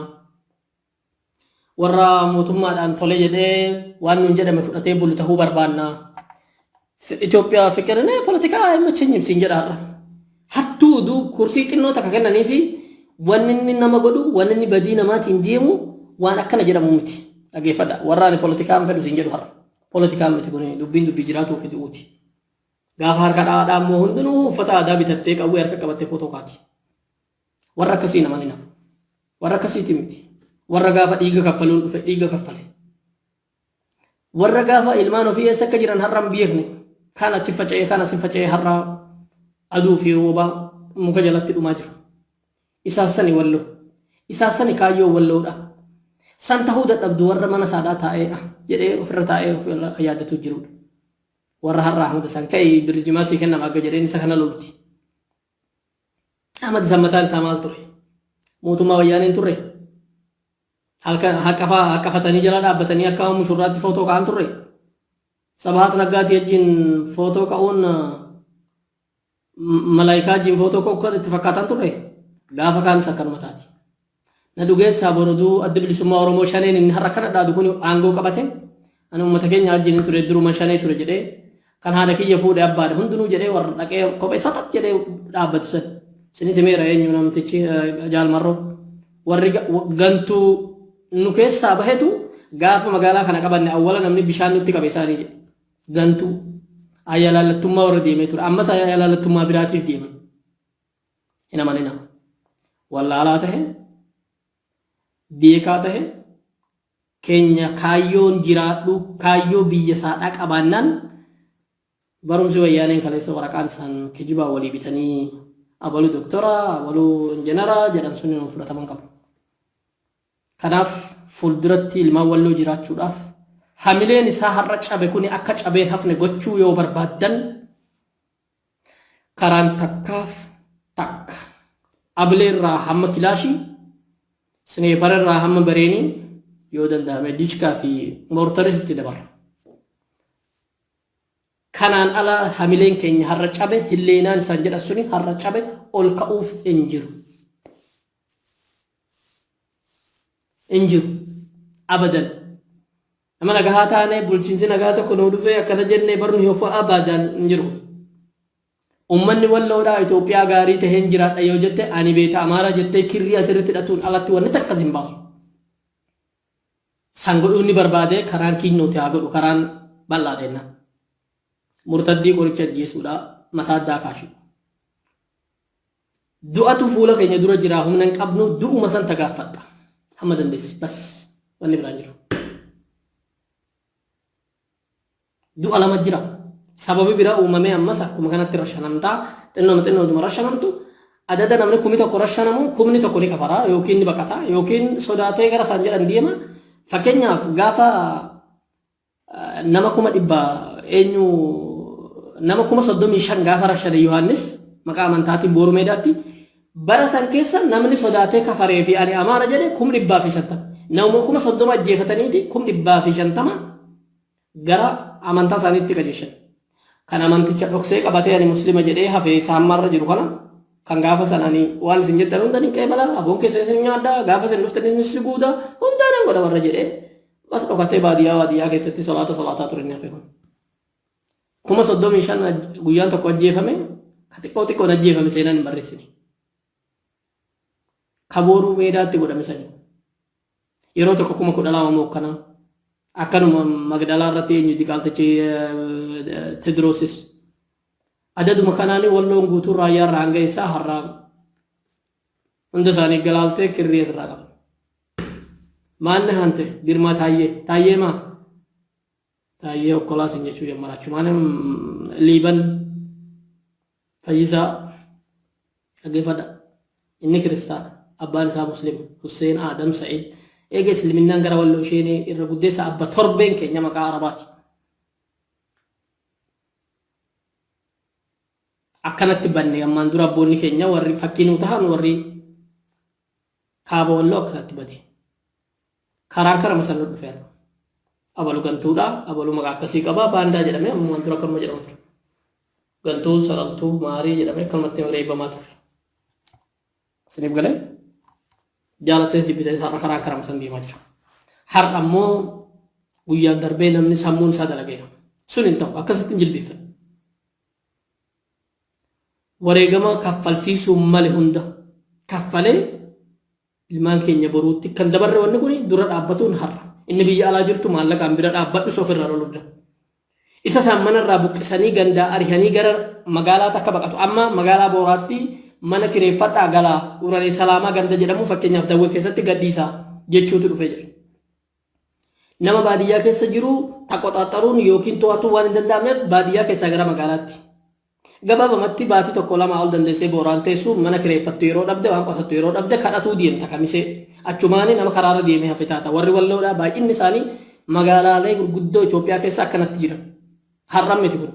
warra mootummaadhaan tole jedhee waan nuun jedhame fudhatee bulu tahuu barbaanna Itoophiyaa fikirnee politikaa himacheenyim siin jedhaarra hattuu duu kursii xinnoo takka kennanii fi wanni inni nama godhu wanni inni badii namaatiin deemu waan akkana jedhamu miti dhageeffadha warraani politikaan fedhu siin jedhu har'a politikaan miti kun dubbiin dubbii jiraatuu fi du'uuti gaafa harka dhaadhaa immoo hundinuu uffata aadaa bitattee qawwee harka qabattee footoo kaati warra akkasii nama ni nama warra akkasiiti miti warra gaafa dhiiga kaffaluun dhufe dhiiga kaffale warra gaafa ilmaan ofii eessa akka jiran har'a hin beekne kaan achi faca'ee kaan asin faca'ee har'a aduu fi rooba muka jalatti dhumaa jiru isaasani wallo isaasani kaayyoo walloodha san tahuu dadhabdu warra mana saadaa taa'ee jedhee ofirra taa'ee ofirra yaaddatu jirudha warra har'a Ahmad Hassan ka'ee birjimaa sii kennama akka jedheen isa kana lolti Ahmad Hassan mataan isaa maal ture mootummaa wayyaaneen turre haqafatanii jala dhaabbatanii akka mushurraatti footoo ka'an turre Sabahat Naggaatti wajjin footoo ka'uun malaayikaa wajjin footoo ka'u kan itti fakkaatan turre gaafa kaanis akkanuma taati na dhugeessaa boroduu adda bilisummaa Oromoo shaneen inni har'a kana dhaadu kun aangoo qabate ani uummata keenya wajjin ture duruma shanee ture jedhee kan haadha kiyya fuudhee abbaadha hundinuu jedhee warra dhaqee kophee satat jedhee dhaabbatu san siniti meera eenyu namtichi jaalmarroo warri gantuu nu keessaa bahetu gaafa magaalaa kana qabanne awwala namni bishaan nutti qabe isaanii jedhe gantuu ayyaalaallattummaa warra deemee ture ammas ayyaalaallattummaa biraatiif deeman hin amanina wallaalaa tahe beekaa tahe keenya kaayyoon jiraadhu kaayyoo biyya isaadhaa qabaannaan barumsi wayyaaneen kaleessa waraqaan isaan kijibaa walii bitanii abalu doktora, abalu injinera jedhan sun nu fudhataman qabu. Kanaaf fuulduratti ilmaan walloo jiraachuudhaaf hamileen isaa har'a cabe kuni akka cabeen hafne gochuu yoo barbaaddan karaan takkaaf takka ableerraa hamma kilaashii sineepararraa hamma bareenii yoo danda'ame dichkaa fi moortarisitti dabarra. Kanaan ala hamileen keenya har'a cabe hilleenaan isaan jedhan suni har'a cabe ol ka'uuf hin jiru. Hin jiru abadan. Nama nagahaa taane bulchiinsi nagaa tokko nuu dhufee akkana jennee barnu yoo abadan hin jiru. Ummanni walloodhaa Itoophiyaa gaarii taheen jiraadha yoo jette ani beeta Amaaraa jettee kirrii asirratti hidhatuun alatti wanni takkas hin baasu. San godhuun barbaade karaan kiinnooti haa godhu karaan bal'aa dhenna. Murtaddii qoricha ajjeesuudha mataa addaa kaashi. Du'atu fuula keenya dura jira humna hin qabnu du'uma san tagaaffatta. Hamma dandeessi bas wanni biraan jiru. Du'a lama jira. Sababi biraa uumamee ammas akkuma kanatti rashanamtaa xinnoodhuma rashanamtu adada namni kumni tokko rashanamu kumni tokko ni kafara yookiin ni baqata yookiin sodaatee gara isaan jedhan deema. Fakkeenyaaf gaafa nama kuma dhibba eenyu nama kuma 35 gaafa rashane Yohaannis maqaa amantaatiin Booruu Meedaatti bara san keessa namni sodaatee kafaree fi ani Amaara jedhe 150 nama kuma 30 ajjeefataniiti 150 gara amantaa isaaniitti qajeeshan. Kan amanticha dhoksee qabatee ani muslima jedhee hafee saammarra jiru kana kan gaafa sananii waan isin jettan hundaan hin qeebala aboon keessa isin nyaadda gaafa isin dhuftan isin siguuda hundaan hin godha warra jedhee bas dhokatee baadiyyaa keessatti salaataa ture inni hafe kun. Kuma 35 guyyaan tokko ajjeefame ka xiqqoon ajjeefame seenaan hin barreessine. Ka Booruu Meedaatti godhame sanii yeroo tokko kuma 12 mookkanaa akkanuma Magdalaa irratti eenyu diqaaltichi Tedroosis adaduma kanaanii walloon guutuu raayyaa irraa hanga isaa har'aa hunda isaanii galaaltee kirrii irraa qaba. Maanne hante Girmaa Taayyee maa Taayyee okkolaas hin jechuu jammarachu maanne Liiban Fayyisaa dhaggeeffadha inni kiristaana abbaan isaa musliima Husseen Adam Sa'id eega isliminnaan gara walloo isheen irra guddeessa abba torbeen keenya maqaa arabaati. Akkanatti banne ammaan dura abboonni keenya warri fakkiinuu tahan warri kaaba walloo akkanatti bade. Karaan kara masalloo dhufeera. Abalu gantuudha abalu maqaa akkasii qabaa baandaa jedhamee ammaan dura akkanuma jedhamu ture. Gantuu saraltuu maarii jedhamee akkanumatti reebamaa ture. Isiniif galee jaalatees jibbitee sarara karaa karaamsan deemaa jira. Har'a ammoo guyyaan darbee namni sammuun isaa dalageera. Sun hin ta'u akkasitti hin jilbiiffanne. Wareegama kaffalsiisuu malee hunda kaffalee ilmaan keenya boruutti kan dabarre wanni kun dura dhaabbatuun har'a. Inni biyya alaa jirtu maallaqaan bira dhaabbadhu ofirraa loludha. Isa isaan manarraa buqqisanii gandaa arihanii gara magaalaa takka baqatu. Amma magaalaa Booraatti mana kireeffadhaa galaa uranii salaamaa ganda jedhamu fakkeenyaaf Dawwee keessatti gadhiisaa jechuutu dhufee jira. Nama baadiyyaa keessa jiru taqqoxaaxaruun yookiin to'atuu waan hin danda'amneef baadiyyaa keessaa gara magaalaatti. Gabaabamatti baatii tokko lama ol dandeessee Booraan teessu mana kireeffattu yeroo dhabde waan qotattu yeroo dhabde kadhatuu deemta kamisee achumaanii nama karaarra deemee hafe taata. Warri walloodhaa baay'inni isaanii magaalaalee gurguddoo Itoophiyaa keessa akkanatti jiran. Har'aan miti kun.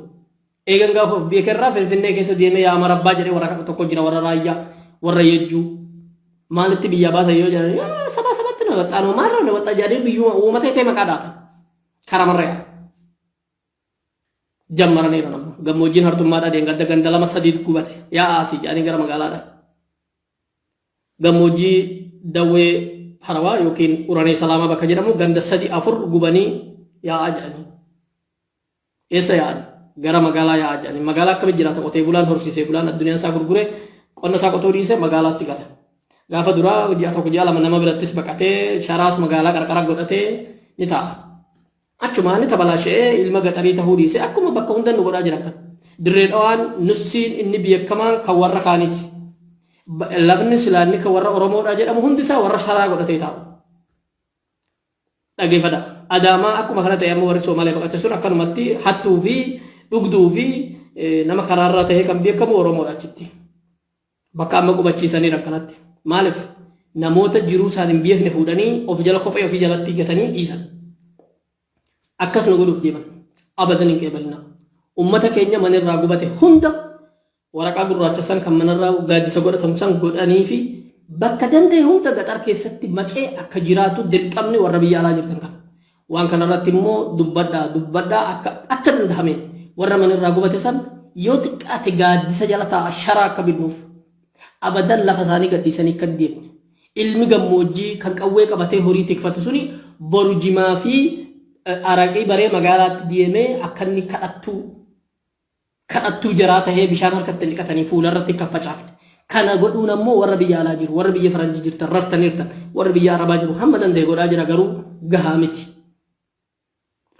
Eegan gaafa of beekerraa Finfinnee keessa deemee yaa marabbaa jedhee warra tokko jira warra raayyaa warra yejjuu maalitti biyya baasa yoo jedhan sabatti na waxxaanoo maarraa na waxxaa jedhee biyyuma uummata ta'e maqaa dhaata karamarra yaa jammaraniiru nama gammoojjiin hartummaadhaa deemgadda ganda lama sadii gubate yaa asii jedhanii gara magaalaadhaa gammoojjii Dawwee Harawaa yookiin Uranee Salaamaa bakka jedhamu ganda 3-4 gubanii yaa'aa jedhanii eessa yaa'an gara magaalaa yaa'aa jedhanii magaalaa akkamitti jiraata qotee bulaan horsiisee bulaan addunyaan isaa gurguree qonna isaa qotoo dhiisee magaalaatti gala gaafa duraa ji'a tokko ji'a lama nama birattis baqatee sharaas magaalaa qarqara godhatee ni taa'a. Achumaan tabalaashee ilma gaxarii tahuu dhiisee akkuma bakka hunda nu godhaa jiran kan dirree dhawaan nussiin inni beekamaan kan warra kaaniiti. Lafni silaanni kan warra Oromoodhaa jedhamu hundi isaa warra sharaa godhatee taa'u. Dhaggeeffadha. Adaamaa akkuma kana ta'e amma warri Soomalee baqate sun akkanumatti hattuu fi dhugduu fi nama karaarraa ta'ee kan beekamu Oromoodha achitti. bakka amma qubachiisanii rakkanatti maaliif namoota jiruu isaan hin beekne fuudhanii of jala kophee ofii jalatti gatanii dhiisan akkasuma godhuuf deeman abadan hin qeebalina ummata keenya manirraa gubate hunda waraqaa gurraacha san kan manarraa gaaddisa godhatamu san godhanii fi bakka danda'e hunda gaxar keessatti maqee akka jiraatu dirqamni warra biyya alaa jirtan kan waan kanarratti immoo dubbadhaa akka danda'ameen warra manirraa gubate san yoo xiqqaate gaaddisa jala taa'a sharaa akka binnuuf abadan lafa isaanii gadhiisanii kan deemne ilmi gammoojjii kan qawwee qabatee horii tikfatu suni boru jimaa fi araqii baree magaalaatti deemee akka inni kadhattuu jaraa tahee bishaan harkatti dhiqatanii fuularratti kan facaafne kana godhuun ammoo warra biyya alaa jiru warra biyya faranjii jirtan raftaniirtan warra biyya arabaa jiru hamma danda'e godhaa jira garuu gahaa miti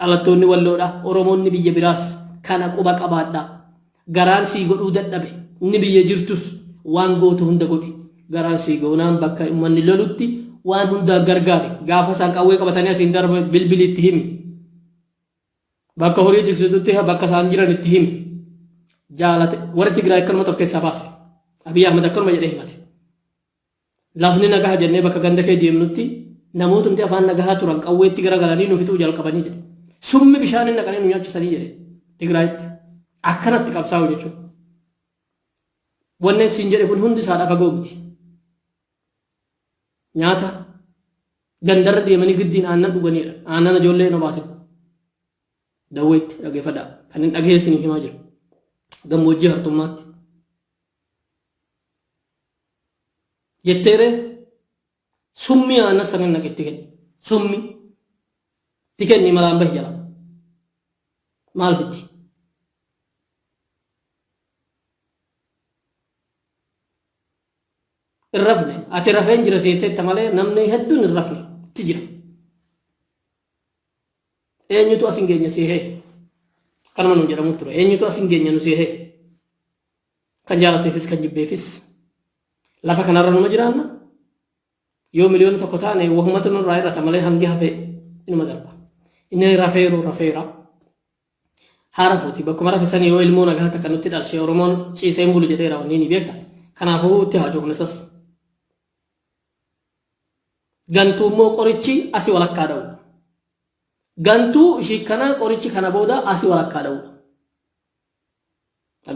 dhalattoonni walloodha oromoonni biyya biraas kana quba qabaadha garaan sii godhuu dadhabe inni biyya jirtus waan gootu hunda godhi garaan sii goonaan bakka uummanni lolutti waan hundaan gargaare gaafa isaan qawwee qabatanii asiin darba bilbilitti himi bakka horii jigsitutti bakka isaan jiran itti himi jaalate warra Tigraay akkanumatti of keessaa baase Abiy Ahmed akkanuma jedhee himate lafni nagaa jennee bakka ganda kee deemnutti namootumti afaan nagaa turan qawweetti garagalanii nu fixuu jalqabanii jedhe summi bishaan naqanii nu nyaachisanii jedhe Tigraayitti akkanatti qabsaa'u jechuudha wanne siin jedhe kun hundi isaadha fagoo miti nyaata gandarra deemanii giddiin aannan dhuganiidha aannan ijoollee nu baasin dawweetti dhageeffadhaa kan hin dhageessinii himaa jiru gammoojjii hartummaatti jetteere summi aannan sanan naqetti kenni summi tikenni malaan bahi jala maal fitti irrafne ati rafeen jira seeteetta malee namni hedduun irrafne itti jira eenyutu asin geenya seehee kanuma nu jedhamu ture eenyutu asin geenya nu seehee kan jaalateefis kan jibbeefis lafa kanarra numa jiraanna yoo miliyoona tokko taane wahumatu nurraa hir'ata malee hangi hafee inuma darba inni rafeera haara fuuti bakkuma rafisanii yoo ilmoo nagaa takka nutti dhalshee oromoon ciiseen bulu jedheera wanni ni beekta kanaafuu itti haa joognesas gantuu immoo qorichi asii walakkaa dha'u gantuu ishii kana qorichi kana booda asii walakkaa dha'u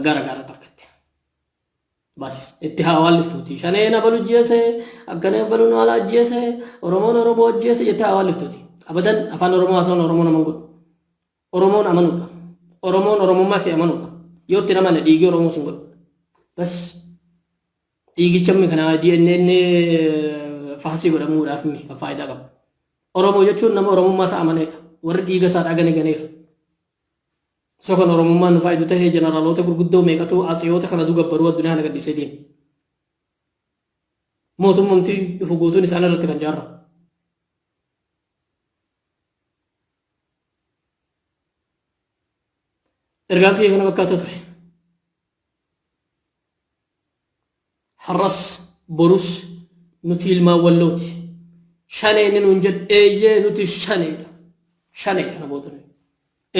gara tarkatti bas itti haa waalliftuuti shaneen abalu jeese akkana abalu nu alaa jeese oromoo jeese jettee haa waalliftuuti abadan afaan oromoo haasawaan oromoon aman godhu oromoon amanuudha oromoon oromummaa kee amanuudha yoo itti namane dhiigii oromoo sun godhu bas dhiigichamni kana DNA faasii godhamuudhaaf kan faayidaa qabu oromoo jechuun nama oromummaa isaa amaneedha warri dhiiga isaa dhaganeera so kan oromummaan nu faayidu tahee jeneraalota gurguddoo meeqatu asiyoota kana dugabbaruu addunyaa kana gadhiisee deema mootummamti dhufu guutuun isaan irratti kan jaarramu ergaan kiyya kana fakkaata ture har'as borus nuti ilmaan wallooti shaneen nuun jedhu eeyyee nuti shaneedha kana boodame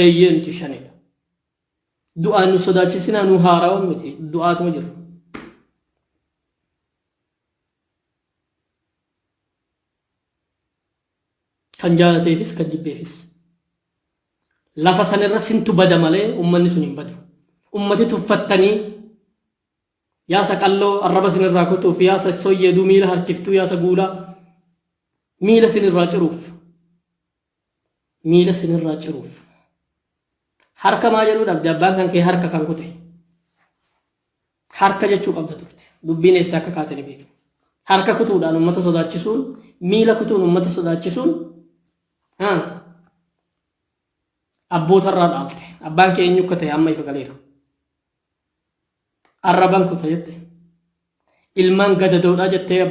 eeyyee nuti shaneedha du'aan nu sodaachisinaa nu haarawan miti du'aatuma jiru kan jaalateefis kan jibbeefis lafa sanirra sintu bada malee ummanni sun hin badu ummati tuffattanii yaasa qalloo arraba sinirraa kutuuf yaasa soyyeduu miila harkiftuu yaasa guulaa miila sinirraa ciruuf harka maa jedhuu dhabde abbaan kan kee harka kan kute harka jechuu qabda turte dubbiin eessa akka kaate ni beekna harka kutuudhaan ummata sodaachisuun miila kutuun ummata sodaachisuun abbootarraa dhaalte abbaan kee eenyu akka ta'e amma ifa galeera arraban kuta jette ilmaan gadadoodhaa jettee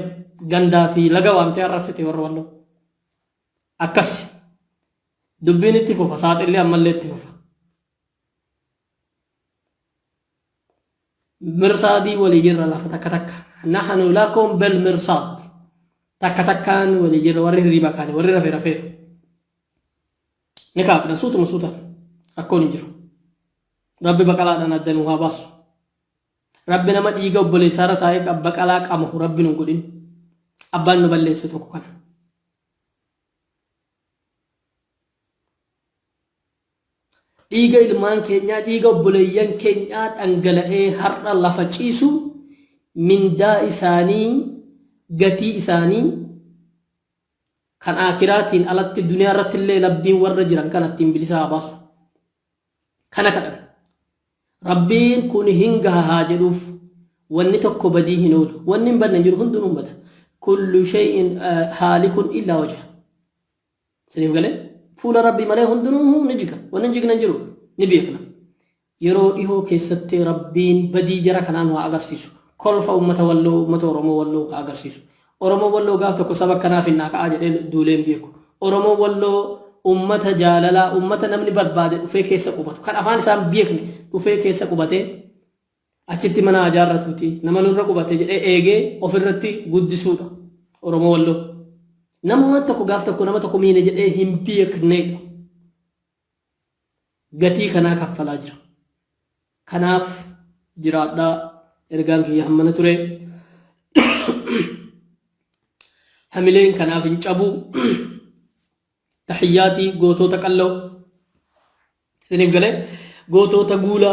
gandaa fi laga waamtee arrafite warra walloo akkas dubbiin itti fufa saaxillee ammallee itti fufa mirsaadii walii jirra lafa takka nahnu lakum bil mirsaad takkaan walii jirra warri hirriibaa kaane warri rafeera ni kaafna suuta akkoon hin jiru rabbi baqalaadhaan adda nu haa baasu ربنا ما ديغا بولي سارة تايك بقلا قامه ربنا نقولين أبان نبلي ستوكو كان ديغا إلمان كينيا ديغا بوليان كينيا أنجلائي هرنا لفتشيسو من دا إساني غتي إساني كان آخراتين على الدنيا رت اللي لبين ورجران كانت تنبلسها باسو كان كان ربين كون هنجها هاجروف واني تكو بديه نور واني بدنا نجر هندن بدا كل شيء هالك إلا وجه سليم قال فول ربي ملاه هندن نجيك وننجيك نجرو نبيكنا يرو إيهو كيستي ربين بدي جرا كنان وأغرسيسو كل فأمة ولو أمة ورمو ولو أغرسيسو ورمو ولو قافتك سبب كنا في الناك عاجل دولين بيكو ورمو ولو أمة جاللا أمة نمني برباد وفي كيسا قبط كان أفان سام بيكني وفي كيسا قبطي أجتي منا أجارتوتي نمن رقبتي إيجي أفرتي قد سودا ورمو ولو نمو تكو قافتك نمو تكو مين جد هم بيكني قتي كنا كفلا جرا كناف جرادا إرجان كي هم نتوري هملين كناف إنجابو تحياتي غوتو تقلو سنيب قال غوتو تقولا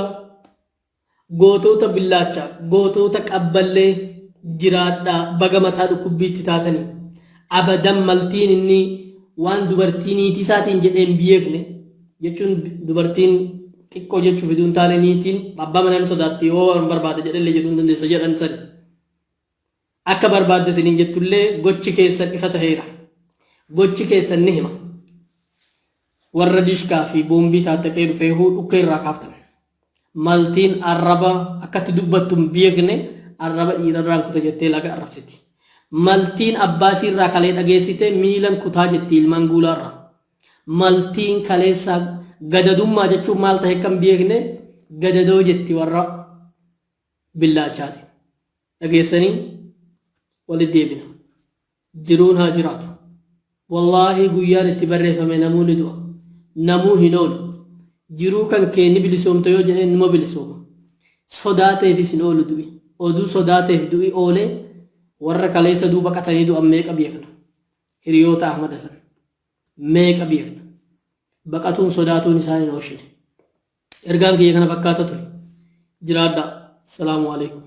غوتو تبلاچا غوتو تقبل جرادا بغمتا دكبيت تاتني ابدا ملتين اني وان دبرتيني تساتين جدين بيكني جچون دبرتين تيكو جچو فيدون تاني نيتين بابا منن صداتي او برباد جدل جدون دند سجدن سن اكا برباد سنين جتله غوچ كيسن فتهيرا غوچ كيسن نهما warra fi bombi taataqee dhufee dhukkee irraa kaaftan maltiin arraba akkatti dubbattum beekne arraba dhiirarraan kuta jettee laga arrabsiti maltiin abbaasii irraa kalee dhageessite miilan kutaa jetti ilmaan guulaarra maltiin kaleessa gadadummaa jechuun maal ta'e kan beekne gadadoo jetti warra billaachaati dhageessanii walitti deebina jiruun haa jiraatu wallaahi guyyaan itti barreeffame namoonni du'a namuu hinool jiruu kan keenni bilisoomte yoo jedheen nima bilisooma sodaateefis hin oolu du'i oduu sodaateef du'i oolee warra kaleessa duuba qatanii du'an meeqa beekna hiriyoota Ahmad Hasan meeqa beekna baqatuun sodaatuun isaan hin oolchine ergaan kiyya kana fakkaata ture jiraadhaa salaamu alaikum